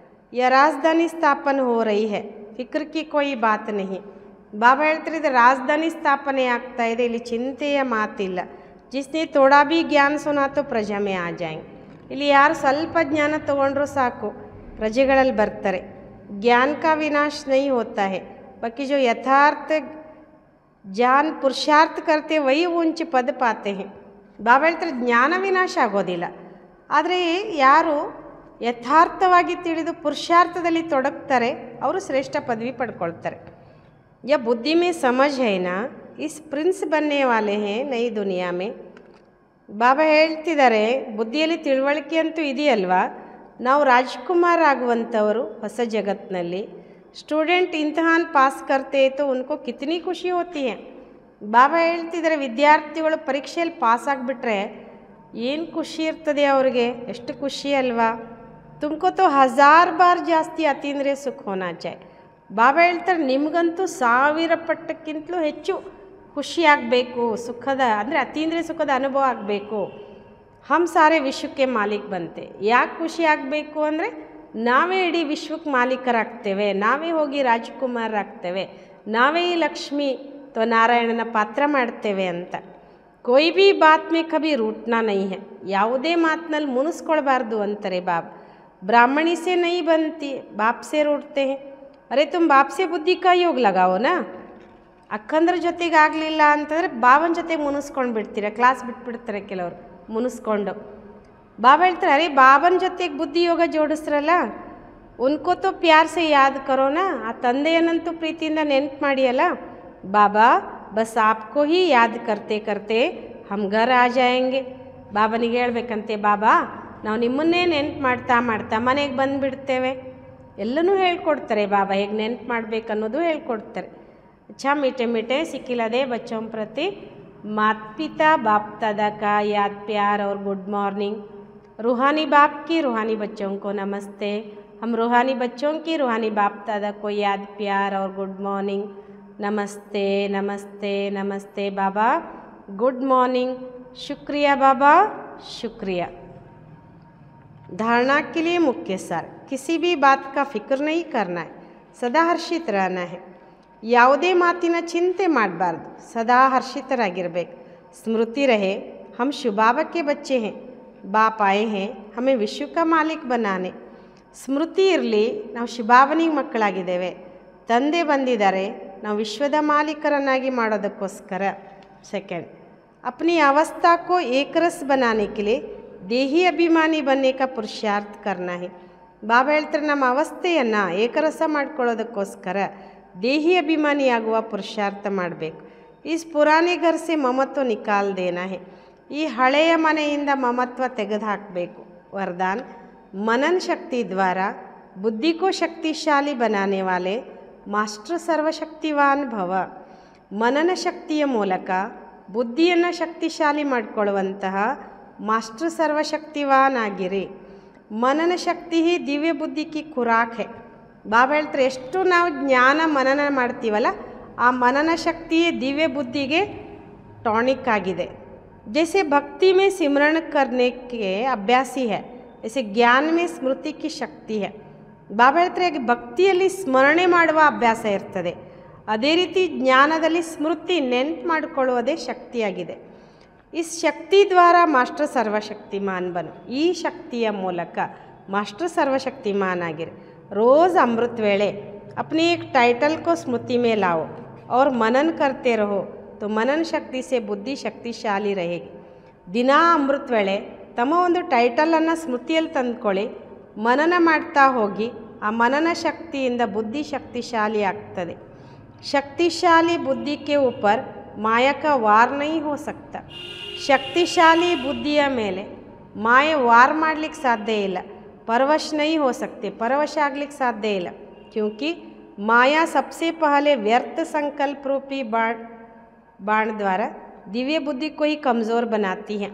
ಯ ರಾಜಧಾನಿ ಸ್ಥಾಪನೆ ಹೋ ರಹಿ ಹೈ, ಫಿಕ್ರ್ ಕಿ ಕೋಯಿ ಬಾತ್ ನಹಿ. ಬಾಬಾ ಹೇಳ್ತಾರೆ ಇದು ರಾಜಧಾನಿ ಸ್ಥಾಪನೆ ಆಗ್ತಾ ಇದೆ, ಇಲ್ಲಿ ಚಿಂತೆಯ ಮಾತಿಲ್ಲ. ಜಿಸ್ನೆ ಥೋಡಾ ಭೀ ಜ್ಞಾನ ಸುನಾತೋ ಪ್ರಜಾ ಮೇ ಆ ಜಾಯೆಂಗೆ. ಇಲ್ಲಿ ಯಾರು ಸ್ವಲ್ಪ ಜ್ಞಾನ ತಗೊಂಡ್ರೂ ಸಾಕು ಪ್ರಜೆಗಳಲ್ಲಿ ಬರ್ತಾರೆ. ಜ್ಞಾನ ಕಾ ವಿನಾಶ ನೈ ಹೋತಾ ಹೈ, ಬಾಕಿ ಜೋ ಯಥಾರ್ಥ ಜಾನ್ ಪುರುಷಾರ್ಥ ಕರ್ತೆ ವೈ ಉಂಚ ಪದ ಪಾತೆ ಹೈ. ಬಾಬಾ ಹೇಳ್ತಾರೆ ಜ್ಞಾನ ವಿನಾಶ ಆಗೋದಿಲ್ಲ, ಆದರೆ ಯಾರು ಯಥಾರ್ಥವಾಗಿ ತಿಳಿದು ಪುರುಷಾರ್ಥದಲ್ಲಿ ತೊಡಗ್ತಾರೆ ಅವರು ಶ್ರೇಷ್ಠ ಪದವಿ ಪಡ್ಕೊಳ್ತಾರೆ. ಯ ಬುದ್ಧಿ ಮೇ ಸಮಜ್ ಹೈ ನಾ, ಇಸ್ ಪ್ರಿನ್ಸ್ ಬನ್ನೆ ವಾಲೆ ಹೈ ನೈ ದುನಿಯಾ ಮೇ. ಬಾಬಾ ಹೇಳ್ತಿದ್ದಾರೆ ಬುದ್ಧಿಯಲ್ಲಿ ತಿಳುವಳಿಕೆ ಅಂತೂ ಇದೆಯಲ್ವಾ, ನಾವು ರಾಜ್ಕುಮಾರ್ ಆಗುವಂಥವರು ಹೊಸ ಜಗತ್ತಿನಲ್ಲಿ. ಸ್ಟೂಡೆಂಟ್ ಇಂತಹಾನ್ ಪಾಸ್ ಕರ್ತೆ ತೋ ಉನ್ಕೋ ಕಿತನಿ ಖುಷಿ ಹೋತಿ ಹೈ. ಬಾಬಾ ಹೇಳ್ತಿದ್ದಾರೆ ವಿದ್ಯಾರ್ಥಿಗಳು ಪರೀಕ್ಷೆಯಲ್ಲಿ ಪಾಸ್ ಆಗಿಬಿಟ್ರೆ ಏನು ಖುಷಿ ಇರ್ತದೆ ಅವ್ರಿಗೆ, ಎಷ್ಟು ಖುಷಿ ಅಲ್ವಾ. ತುಮಕೋ ತೋ 1000 ಬಾರ್ ಜಾಸ್ತಿ ಅತೀಂದ್ರಿಯ ಸುಖ ಹೋನಾ ಚಾಯ್. ಬಾಬಾ ಹೇಳ್ತಾರೆ ನಿಮಗಂತೂ 1000 ಪಟ್ಟಕ್ಕಿಂತಲೂ ಹೆಚ್ಚು ಖುಷಿ ಆಗಬೇಕು, ಸುಖದ ಅಂದರೆ ಅತೀಂದ್ರಿಯ ಸುಖದ ಅನುಭವ ಆಗಬೇಕು. ಹಮ್ ಸಾರೆ ವಿಶ್ವಕ್ಕೆ ಮಾಲೀಕ್ ಬಂತೆ. ಯಾಕೆ ಖುಷಿ ಆಗಬೇಕು ಅಂದರೆ ನಾವೇ ಇಡೀ ವಿಶ್ವಕ್ಕೆ ಮಾಲೀಕರಾಗ್ತೇವೆ, ನಾವೇ ಹೋಗಿ ರಾಜಕುಮಾರರಾಗ್ತೇವೆ, ನಾವೇ ಈ ಲಕ್ಷ್ಮಿ ಅಥವಾ ನಾರಾಯಣನ ಪಾತ್ರ ಮಾಡ್ತೇವೆ ಅಂತ. ಕೊಯ್ ಭೀ ಬಾತ್ ಮೇ ಕಭಿ ರೂಟ್ನಾ ನೈ ಹೈ, ಯಾವುದೇ ಮಾತಿನಲ್ಲಿ ಮುನಿಸ್ಕೊಳ್ಬಾರ್ದು ಅಂತಾರೆ ಬಾಬಾ. ಬ್ರಾಹ್ಮಣಿ ಸೆ ನೈ ಬಂತಿ ಬಾಪ್ ಸೆ ರೂಟ್ತೆ ಹೈ. ಅರೆ ತುಮ್ ಬಾಪ್ ಸೆ ಬುದ್ಧಿ ಕಾ ಯೋಗ ಲಗಾವೋನಾ. ಅಕ್ಕಂದ್ರ ಜೊತೆಗೆ ಆಗಲಿಲ್ಲ ಅಂತಂದರೆ ಬಾಬನ ಜೊತೆಗೆ ಮುನಿಸ್ಕೊಂಡು ಬಿಡ್ತೀರ, ಕ್ಲಾಸ್ ಬಿಟ್ಬಿಡ್ತಾರೆ ಕೆಲವರು ಮುನಿಸ್ಕೊಂಡು. ಬಾಬಾ ಹೇಳ್ತಾರೆ ಅರೆ ಬಾಬನ ಜೊತೆಗೆ ಬುದ್ಧಿ ಯೋಗ ಜೋಡಿಸ್ರಲ್ಲ, ಉನ್ಕೋ ತೋ ಪ್ಯಾರ್ ಸೆ ಯಾದ್ ಕರೋನಾ. ಆ ತಂದೆಯನ್ನಂತೂ ಪ್ರೀತಿಯಿಂದ ನೆನ್ಪು ಮಾಡಿಯಲ್ಲ. ಬಾಬಾ ಬಸ್ ಆಪ್ಕೋ ಹಿ ಯಾದ್ ಕರ್ತೆ ಕರ್ತೆ ಹಮ್ ಘರ್ ಆ ಜಾಯೆಂಗೆ. ಬಾಬನಿಗೆ ಹೇಳ್ಬೇಕಂತೆ ಬಾಬಾ ನಾವು ನಿಮ್ಮನ್ನೇ ನೆನ್ಪು ಮಾಡ್ತಾ ಮಾಡ್ತಾ ಮನೆಗೆ ಬಂದುಬಿಡ್ತೇವೆ. ಎಲ್ಲನೂ ಹೇಳ್ಕೊಡ್ತಾರೆ ಬಾಬಾ, ಹೇಗೆ ನೆನ್ಪು ಮಾಡ್ಬೇಕು ಅನ್ನೋದು ಹೇಳ್ಕೊಡ್ತಾರೆ. अच्छा मीठे मीठे सिखिलादे बच्चों प्रति माता पिता बाप दादा का याद प्यार और गुड मॉर्निंग. रूहानी बाप की रूहानी बच्चों को नमस्ते. हम रूहानी बच्चों की रूहानी बाप दादा को याद प्यार और गुड मॉर्निंग. नमस्ते नमस्ते नमस्ते बाबा, गुड मॉर्निंग. शुक्रिया बाबा, शुक्रिया. धारणा के लिए मुख्य सार, किसी भी बात का फिक्र नहीं करना है, सदा हर्षित रहना है. ಯಾವುದೇ ಮಾತಿನ ಚಿಂತೆ ಮಾಡಬಾರ್ದು, ಸದಾ ಹರ್ಷಿತರಾಗಿರಬೇಕು. ಸ್ಮೃತಿ ರಹೆ ಹಮ್ ಶಿವ ಬಾಬಾ ಕೆ ಬಚ್ಚೆ ಹೇ, बाप आए हैं हमें विश्व का मालिक बनाने. ಸ್ಮೃತಿ ಇರಲಿ, ನಾವು ಶಿಬಾಬನಿಗೆ ಮಕ್ಕಳಾಗಿದ್ದೇವೆ, ತಂದೆ ಬಂದಿದ್ದಾರೆ ನಾವು ವಿಶ್ವದ ಮಾಲೀಕರನ್ನಾಗಿ ಮಾಡೋದಕ್ಕೋಸ್ಕರ. सेकंड, अपनी अवस्था को एकरस बनाने के लिए देही अभिमानी बनने का पुरुषार्थ करना है. ಬಾಬಾ ಹೇಳ್ತಾರೆ ನಮ್ಮ ಅವಸ್ಥೆಯನ್ನು ಏಕರಸ ಮಾಡ್ಕೊಳ್ಳೋದಕ್ಕೋಸ್ಕರ ದೇಹಿ ಅಭಿಮಾನಿಯಾಗುವ ಪುರುಷಾರ್ಥ ಮಾಡಬೇಕು. ಇಸ್ ಪುರಾನೆ ಘರ್ ಸೆ ಮಮತ್ವ ನಿಕಾಲ್ ದೇನಾ ಹೇ, ಈ ಹಳೆಯ ಮನೆಯಿಂದ ಮಮತ್ವ ತೆಗೆದುಹಾಕಬೇಕು. वरदान, मनन शक्ति द्वारा बुद्धि को शक्तिशाली बनाने वाले मास्टर सर्वशक्तिवान भव. मनन ಶಕ್ತಿಯ ಮೂಲಕ ಬುದ್ಧಿಯನ್ನು ಶಕ್ತಿಶಾಲಿ ಮಾಡಿಕೊಳ್ಳುವಂತಹ ಮಾಸ್ಟರ್ ಸರ್ವಶಕ್ತಿವಾನ್ ಆಗಿರಿ. ಮನನ ಶಕ್ತಿ ದಿವ್ಯ ಬುದ್ಧಿ ಕಿ ಖುರಾಕ್ ಹೇ. ಬಾಬಾ ಹೇಳ್ತಾರೆ ಎಷ್ಟು ನಾವು ಜ್ಞಾನ ಮನನ ಮಾಡ್ತೀವಲ್ಲ ಆ ಮನನ ಶಕ್ತಿಯೇ ದಿವ್ಯ ಬುದ್ಧಿಗೆ ಟಾನಿಕ್ ಆಗಿದೆ. जैसे भक्ति में सिमरण करने के अभ्यासी है ऐसे ज्ञान में स्मृति की शक्ति है. ಬಾಬಾ ಹೇಳ್ತಾರೆ ಭಕ್ತಿಯಲ್ಲಿ ಸ್ಮರಣೆ ಮಾಡುವ ಅಭ್ಯಾಸ ಇರ್ತದೆ, ಅದೇ ರೀತಿ ಜ್ಞಾನದಲ್ಲಿ ಸ್ಮೃತಿ ನೆನ್ಪು ಮಾಡಿಕೊಳ್ಳುವುದೇ ಶಕ್ತಿಯಾಗಿದೆ. ಈ ಶಕ್ತಿ ದ್ವಾರ ಮಾಸ್ಟರ್ ಸರ್ವಶಕ್ತಿಮಾನ್ ಬನು, ಈ ಶಕ್ತಿಯ ಮೂಲಕ ಮಾಸ್ಟರ್ ಸರ್ವಶಕ್ತಿಮಾನ್ ಆಗಿರಿ. ರೋज़ अमृत वेले अपने एक टाइटल को स्मृति में लाओ और मनन करते रहो तो मनन शक्ति से बुद्धि शक्तिशाली रहेगी. ದಿನ ಅಮೃತ ವೇಳೆ ತಮ್ಮ ಒಂದು ಟೈಟಲನ್ನು ಸ್ಮೃತಿಯಲ್ಲಿ ತಂದುಕೊಳ್ಳಿ, ಮನನ ಮಾಡ್ತಾ ಹೋಗಿ ಆ ಮನನ ಶಕ್ತಿಯಿಂದ ಬುದ್ಧಿ ಶಕ್ತಿಶಾಲಿ ಆಗ್ತದೆ. ಶಕ್ತಿಶಾಲಿ ಬುದ್ಧಿ ಕೆ ऊपर ಮಾಯಾ का वार नहीं हो सकता. ಶಕ್ತಿಶಾಲಿ ಬುದ್ಧಿಯ ಮೇಲೆ ಮಾಯೆ ವಾರ್ ಮಾಡಲಿಕ್ಕೆ ಸಾಧ್ಯ ಇಲ್ಲ. परवश नहीं हो सकते, परवश ಆಗಲಿಕ್ಕೆ ಸಾಧ್ಯ ಇಲ್ಲ. क्योंकि माया सबसे पहले व्यर्थ संकल्प रूपी बाण द्वारा ದಿವ್ಯ ಬುದ್ಧಿ को ही कमज़ोर बनाती है.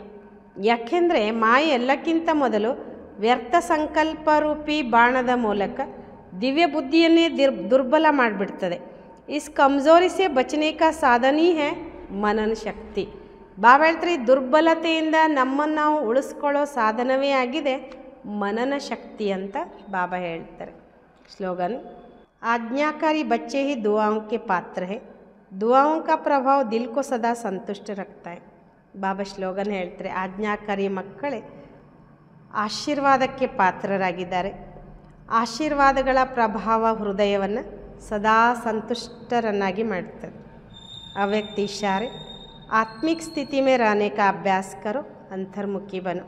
ಯಾಕೆಂದರೆ ಮಾಯೆ ಎಲ್ಲಕ್ಕಿಂತ ಮೊದಲು ವ್ಯರ್ಥ ಸಂಕಲ್ಪ ರೂಪಿ ಬಾಣದ ಮೂಲಕ ದಿವ್ಯ ಬುದ್ಧಿಯನ್ನೇ ದುರ್ಬಲ ಮಾಡಿಬಿಡ್ತದೆ. इस कमज़ोरी से बचने का साधन ही है मनन शक्ति. ಬಾಬಾ ಹೇಳ್ತಾರೆ ದುರ್ಬಲತೆಯಿಂದ ನಮ್ಮನ್ನು ನಾವು ಉಳಿಸ್ಕೊಳ್ಳೋ ಸಾಧನವೇ ಆಗಿದೆ मनन शक्ति ಅಂತ ಬಾಬಾ ಹೇಳ್ತಾರೆ. स्लोगन, आज्ञाकारी बच्चे ही दुआओं के पात्र है, दुआओं का प्रभाव दिल को सदा संतुष्ट रखता है. ಬಾಬಾ ಸ್ಲೋಗನ್ ಹೇಳ್ತಾರೆ ಆಜ್ಞಾಕಾರಿ ಮಕ್ಕಳೇ ಆಶೀರ್ವಾದಕ್ಕೆ ಪಾತ್ರರಾಗಿದ್ದಾರೆ, ಆಶೀರ್ವಾದಗಳ ಪ್ರಭಾವ ಹೃದಯವನ್ನು ಸದಾ ಸಂತುಷ್ಟರನ್ನಾಗಿ ಮಾಡ್ತದೆ. अव्यक्त इशारे, आत्मिक स्थिति में रहने का अभ्यास करो, अंतर्मुखी बनो.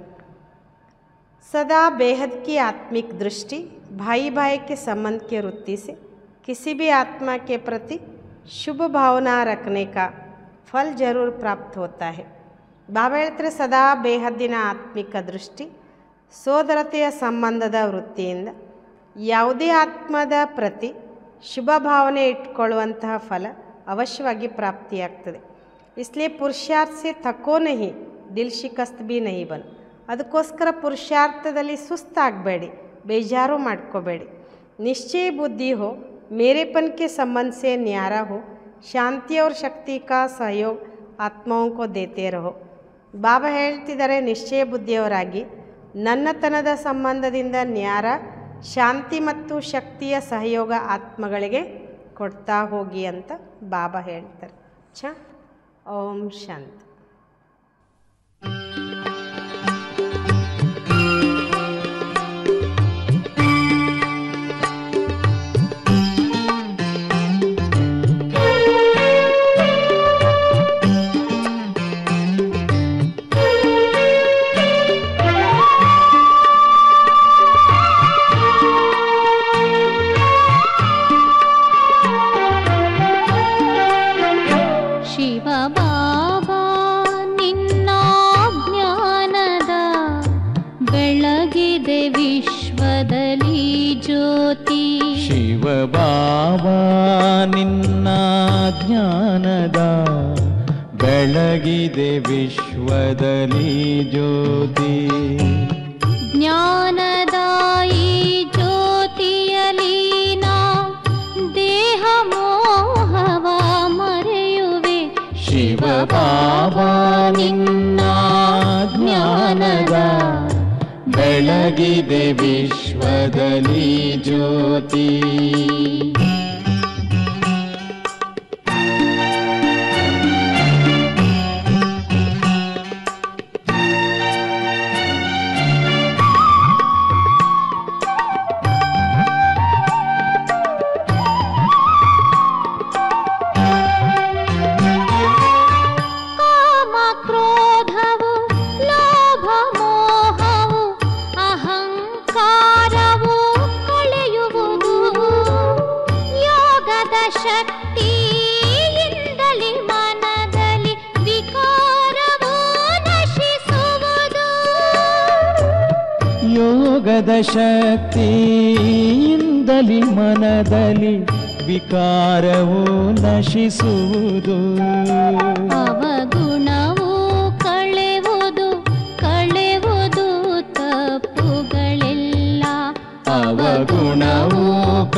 सदा बेहद की आत्मिक दृष्टि भाई भाई के संबंध के वृत्ति से किसी भी आत्मा के प्रति शुभ भावना रखने का फल जरूर प्राप्त होता है. ಬಾಬಾ ಹೇಳ್ತಾರೆ ಸದಾ ಬೇಹದ್ದಿನ ಆತ್ಮಿಕ ದೃಷ್ಟಿ ಸೋದರತೆಯ ಸಂಬಂಧದ ವೃತ್ತಿಯಿಂದ ಯಾವುದೇ ಆತ್ಮದ ಪ್ರತಿ ಶುಭ ಭಾವನೆ ಇಟ್ಕೊಳ್ಳುವಂತಹ ಫಲ ಅವಶ್ಯವಾಗಿ ಪ್ರಾಪ್ತಿಯಾಗ್ತದೆ. इसलिए पुरुषार्थ से थको नहीं, दिल शिकस्त भी नहीं बनो. ಅದಕ್ಕೋಸ್ಕರ ಪುರುಷಾರ್ಥದಲ್ಲಿ ಸುಸ್ತಾಗಬೇಡಿ, ಬೇಜಾರು ಮಾಡ್ಕೋಬೇಡಿ. निश्चय बुद्धि हो, मेरेपन के संबंध से न्यारा हो, शांति और शक्ति का सहयोग आत्माओं को देते रहो. ಬಾಬಾ ಹೇಳ್ತಿದ್ದಾರೆ ನಿಶ್ಚಯ ಬುದ್ಧಿಯವರಾಗಿ ನನ್ನತನದ ಸಂಬಂಧದಿಂದ ನ್ಯಾರ, ಶಾಂತಿ ಮತ್ತು ಶಕ್ತಿಯ ಸಹಯೋಗ ಆತ್ಮಗಳಿಗೆ ಕೊಡ್ತಾ ಹೋಗಿ ಅಂತ ಬಾಬಾ ಹೇಳ್ತಾರೆ. ಓಂ ಶಾಂತಿ. ಬಾಬಾ ನಿನ್ನ ಜ್ಞಾನದ ಬೆಳಗಿದೆ ವಿಶ್ವದಲ್ಲಿ ಜ್ಯೋತಿ. ಜ್ಞಾನದ ಈ ಜ್ಯೋತಿಯಲಿ ನಾ ದೇಹ ಮೋಹವ ಮರೆಯುವೆ. ಶಿವ ಬಾಬಾ ನಿನ್ನ ಜ್ಞಾನದ ಬೆಳಗಿದೆ ವಿಶ್ವದಲ್ಲಿ ಜ್ಯೋತಿ. ಯೋಗದ ಶಕ್ತಿಯಿಂದಲಿ ಮನದಲ್ಲಿ ವಿಕಾರವು ನಶಿಸುವುದು. ಅವಗುಣವು ಕಳೆವುದು ಕಳೆವುದು ತಪ್ಪುಗಳೆಲ್ಲ. ಅವಗುಣವು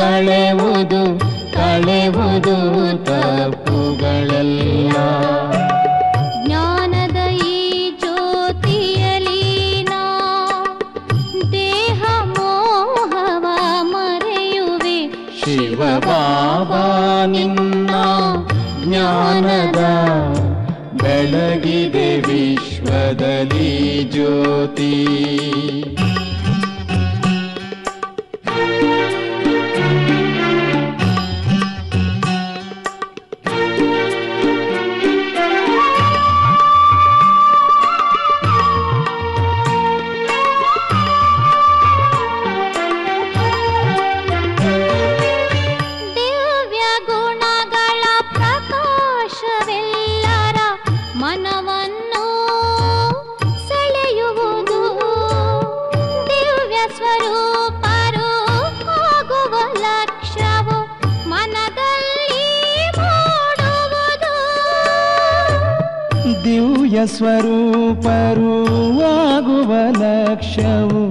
ಕಳೆವುದು ಕಳೆವುದು ತಪ್ಪುಗಳೆಲ್ಲ. ಜ್ಞಾನದ ಈ ಜ್ಯೋತಿಯಲಿ ನಾ ದೇಹ ಮೋಹವ ಮರೆಯುವೆ. ಶಿವ ಬಾಬಾ ನಿನ್ನ ಜ್ಞಾನದ ಬೆಳಗಿದೆ ವಿಶ್ವದಲ್ಲಿ ಜ್ಯೋತಿ. ದಿವ್ಯ ಸ್ವರೂಪರು ಆಗುವ ಲಕ್ಷ್ಯವು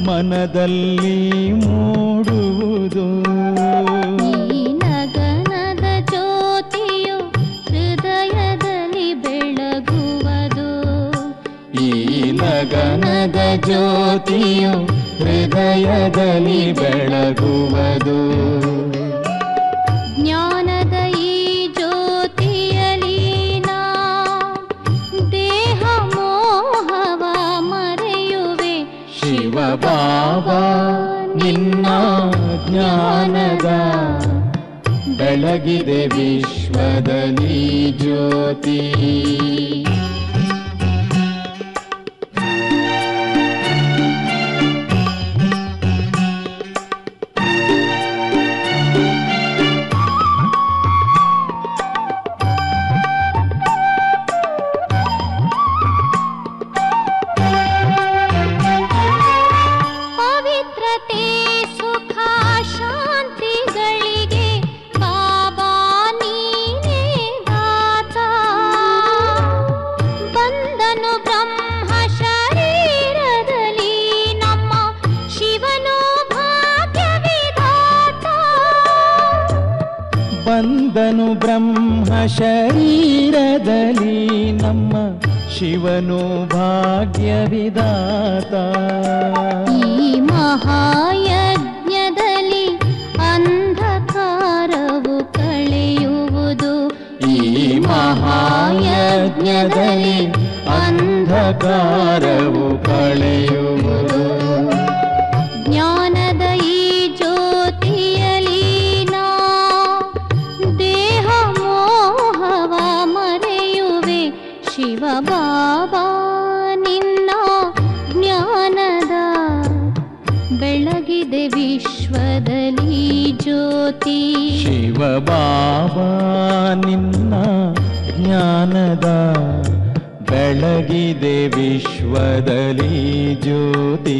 ಮನದಲ್ಲಿ ಮೂಡುವುದು. ಈ ನಗನದ ಜ್ಯೋತಿಯು ಹೃದಯದಲ್ಲಿ ಬೆಳಗುವುದು. ಈ ನಗನದ ಜ್ಯೋತಿಯು ಹೃದಯದಲ್ಲಿ ಬೆಳಗುವುದು. ಜ್ಞಾನದ ಈ ಜ್ಯೋತಿಯಲಿ ನಾ ದೇಹ ಮೋಹವ ಮರೆಯುವೆ. ಶಿವ ಬಾಬಾ ನಿನ್ನ ಜ್ಞಾನದ ಬೆಳಗಿದೆ ವಿಶ್ವದಲ್ಲಿ ಜ್ಯೋತಿ. ಬಂದನು ಬ್ರಹ್ಮ ಶರೀರದಲ್ಲಿ ನಮ್ಮ ಶಿವನು ಭಾಗ್ಯ ವಿಧಾತ. ಈ ಮಹಾಯಜ್ಞದಲ್ಲಿ ಅಂಧಕಾರವು ಕಳೆಯುವುದು. ಈ ಮಹಾಯಜ್ಞದಲ್ಲಿ ಅಂಧಕಾರವು ಕಳೆಯುವುದು. ಜ್ಞಾನದ ಈ ಜ್ಯೋತಿಯಲಿ ನಾ ದೇಹ ಮೋಹವ ಮರೆಯುವೆ. ಶಿವ ಬಾಬಾ ನಿನ್ನ ಜ್ಞಾನದ ಬೆಳಗಿದೆ ವಿಶ್ವದಲ್ಲಿ ಜ್ಯೋತಿ. ಶಿವ ಬಾಬಾ ನಿನ್ನ ಜ್ಞಾನದ ಬೆಳಗಿದೆ ವಿಶ್ವದಲ್ಲಿ ಜ್ಯೋತಿ.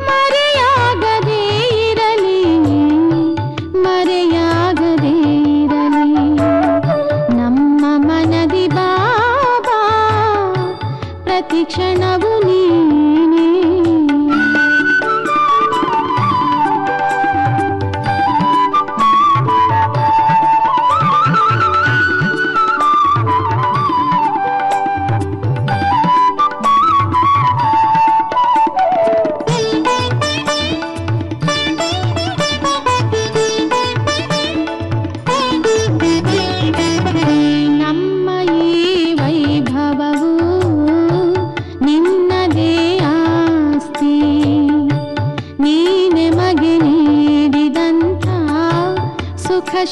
ಮರೆಯಾಗದೇ ಇರಲಿ, ಮರೆಯಾಗದೇ ಪ್ರತಿ ಕ್ಷಣವು ನೀನೇ.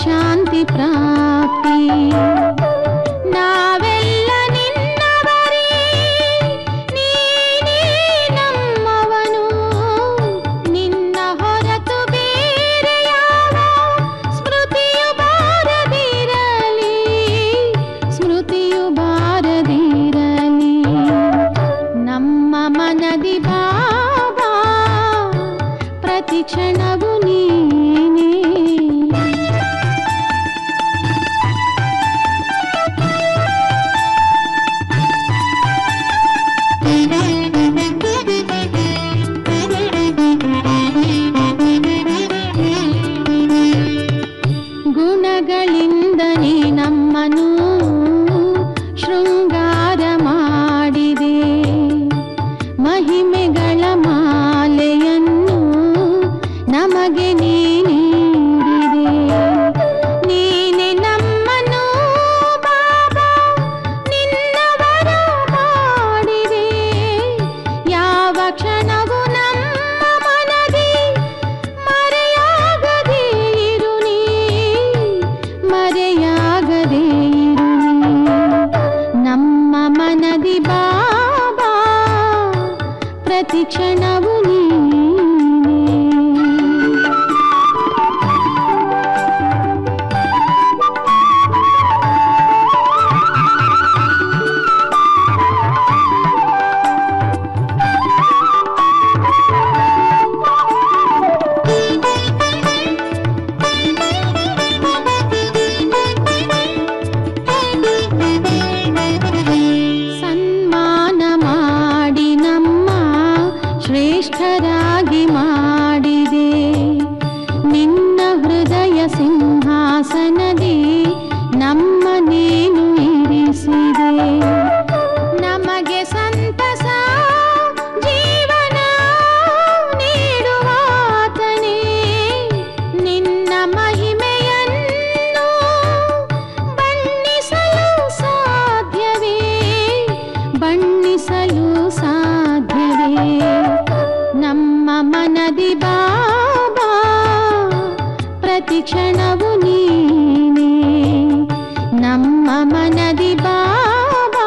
ಶಾಂತಿ ಪ್ರಾಪ್ತಿ ನಾವೆಲ್ಲ ನಿನ್ನವರೇ, ನೀನೇ ನಮ್ಮವನು, ನಿನ್ನ ಹೊರತು ಬೇರೆ ಯಾವ ಸ್ಮೃತಿಯು ಬಾರದಿರಲಿ, ಸ್ಮೃತಿಯು ಬಾರದಿರಲಿ. ನಮ್ಮ ಮನದಿ ಬಾಬಾ ಪ್ರತಿ ಕ್ಷಣವು ನೀನೇ. ಗುಣಗಳಿಂದ ನೀ ನಮ್ಮನು ಶೃಂಗಾರ ಮಾಡಿದೆ, ಮಹಿಮೆಗಳ ಮಾಲೆಯನ್ನು ನಮಗೆ ನೀ ನೀಡಿದೆ. ನೀನೆ ನಮ್ಮನು ಬಾಬಾ ನಿನ್ನವರ ಮಾಡಿದೆ, ಯಾವ ಕ್ಷಣವು ನಮ್ಮ ಮನದಿ ಮರೆಯಾಗದೇ ಇರು ನೀ, ಮರೆಯಾಗದೇ ಇರು ನೀ. ನಮ್ಮ ಮನದಿ ಬಾಬಾ ಪ್ರತಿ ಕ್ಷಣವು ನೀನೇ. ಸನ್ಮಾನ ಮಾಡಿ ನಮ್ಮ ಶ್ರೇಷ್ಠರಾಗಿ ಮಾಡಿದೆ, ನಿನ್ನ ಹೃದಯ ಸಿಂಹಾಸನದಿ ನಮ್ಮ ನೀನು ಇರಿಸಿದೆ. ನಮಗೆ ಸಂತಸ ಜೀವನ ನೀಡುವಾತನೇ, ನಿನ್ನ ಮಹಿಮೆಯನ್ನು ಬಣ್ಣಿಸಲು ಸಾಧ್ಯವೇ, ಬಣ್ಣಿಸಲು ಸಾಧ್ಯವೇ. ನಮ್ಮ ಮನದಿ ಬಾಬಾ ಪ್ರತಿ ಕ್ಷಣವು ನೀನೇ. ನಮ್ಮ ಮನದಿ ಬಾಬಾ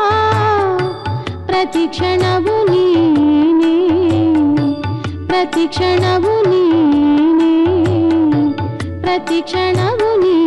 ಪ್ರತಿ ಕ್ಷಣವು ನೀನೇ, ಪ್ರತಿ ಕ್ಷಣವು ನೀನೇ, ಪ್ರತಿ ಕ್ಷಣವು ನೀನೇ.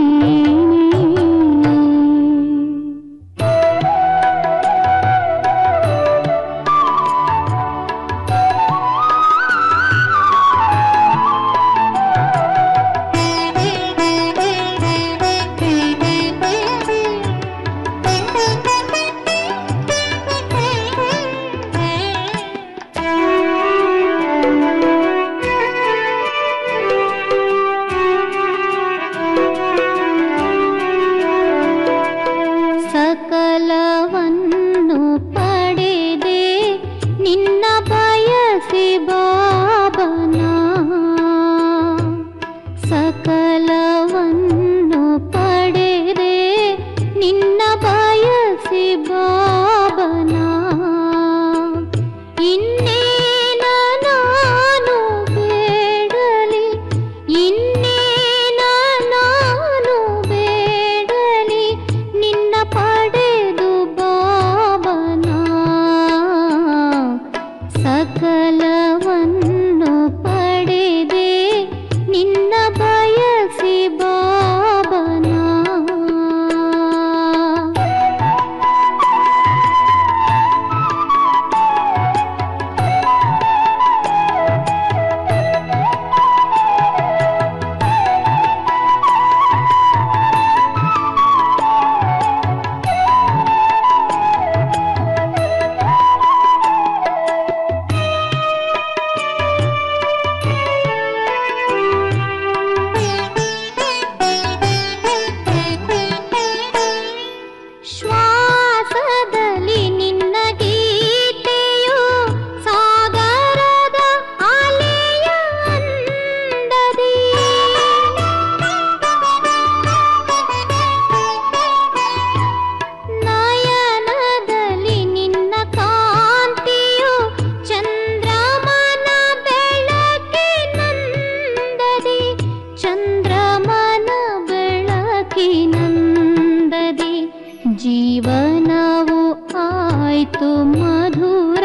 ಆಯಿತು ಮಧುರ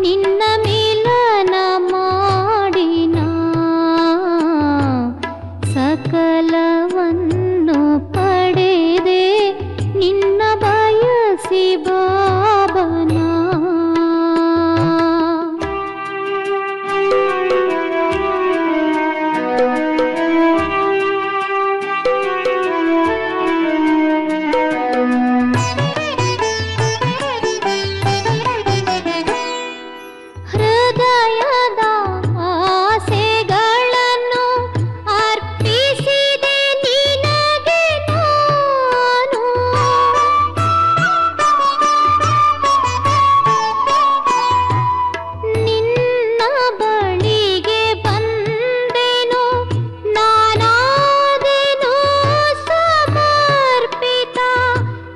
ನಿನ್ನ ಮಿಲನ ಮಾಡಿನ ಸಕಲವನ್ನು ಪಡೆದೆ ನಿನ್ನ ಬಯಸಿ ಬಾಬನ ಹೃದಯದ ಆಸೆಗಳನ್ನು ಅರ್ಪಿಸಿದೆ ನಿನಗೆ ನಾನು ನಿನ್ನ ಬಳಿಗೆ ಬಂದೆನು ನಾನಾದೆನು ಸಮರ್ಪಿತ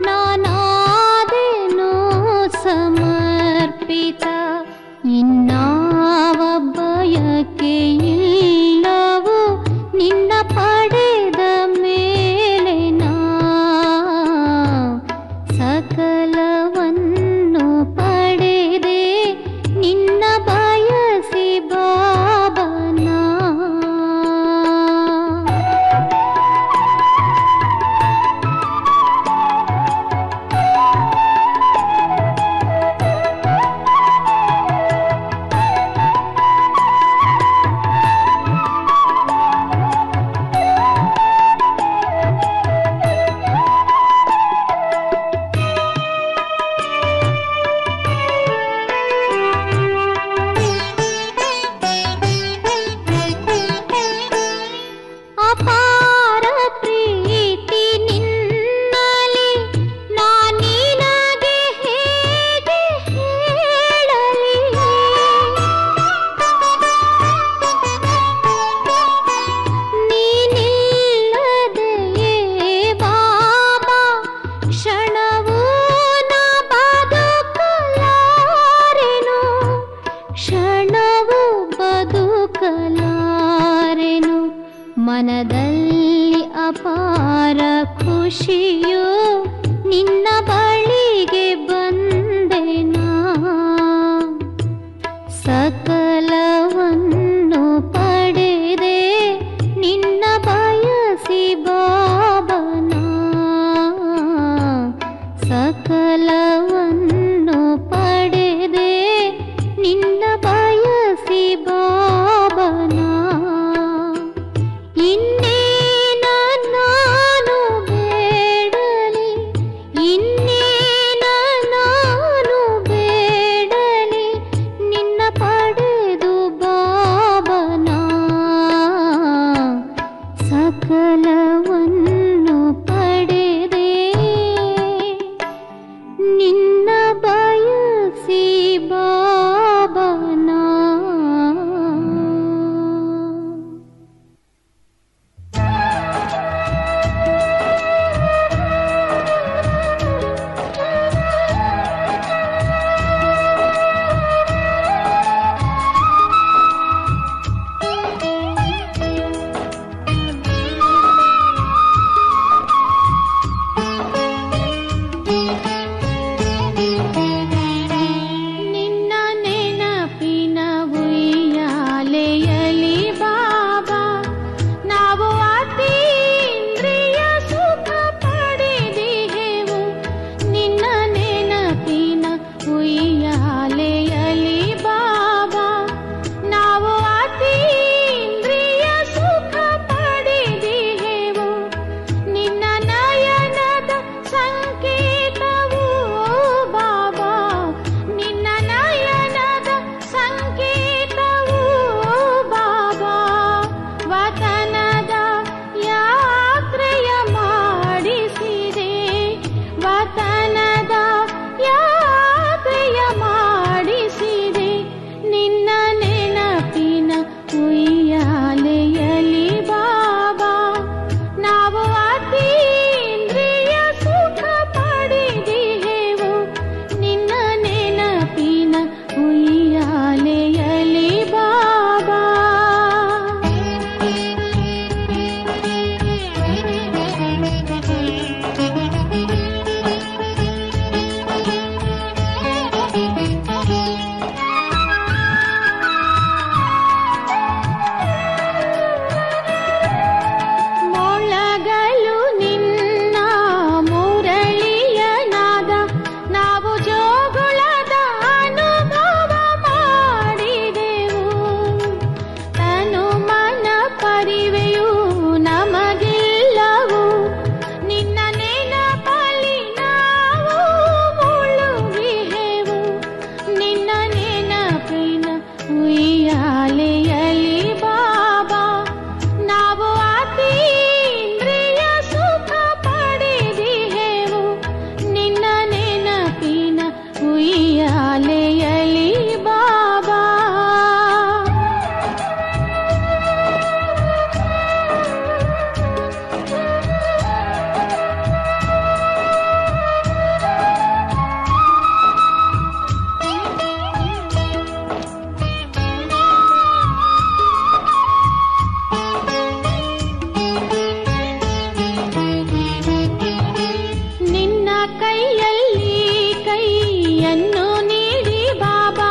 ನಾನಾದೆನು ಸಮರ್ಪಿತ ಇನ್ನಾವ ಬಯಕೆ ಇಲ್ಲವು ನಿನ್ನ ಪಡೆದ ಮೇಲೆ ನಾ ಸಕಲವನ್ನು ಪಡೆದೆ ನಿನ್ನ ಬಯಸಿ ಬಾಬನ ಶಾಲೆಯಲ್ಲಿ ಬಾಬಾ ನಿನ್ನ ಕೈಯಲ್ಲಿ ಕೈಯನ್ನು ನೀಡಿ ಬಾಬಾ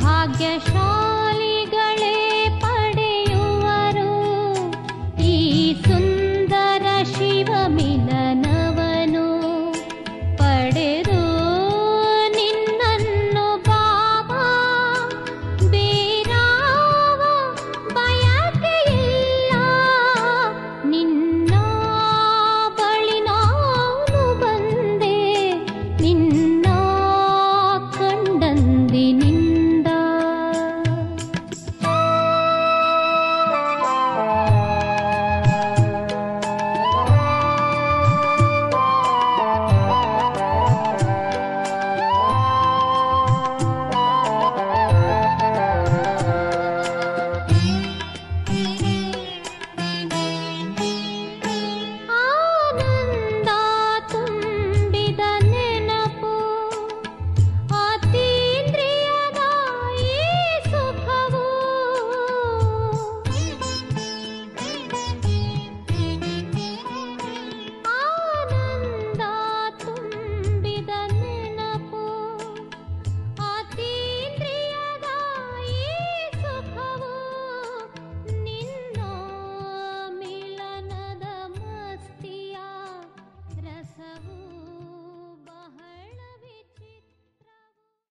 ಭಾಗ್ಯಶಾಲಿ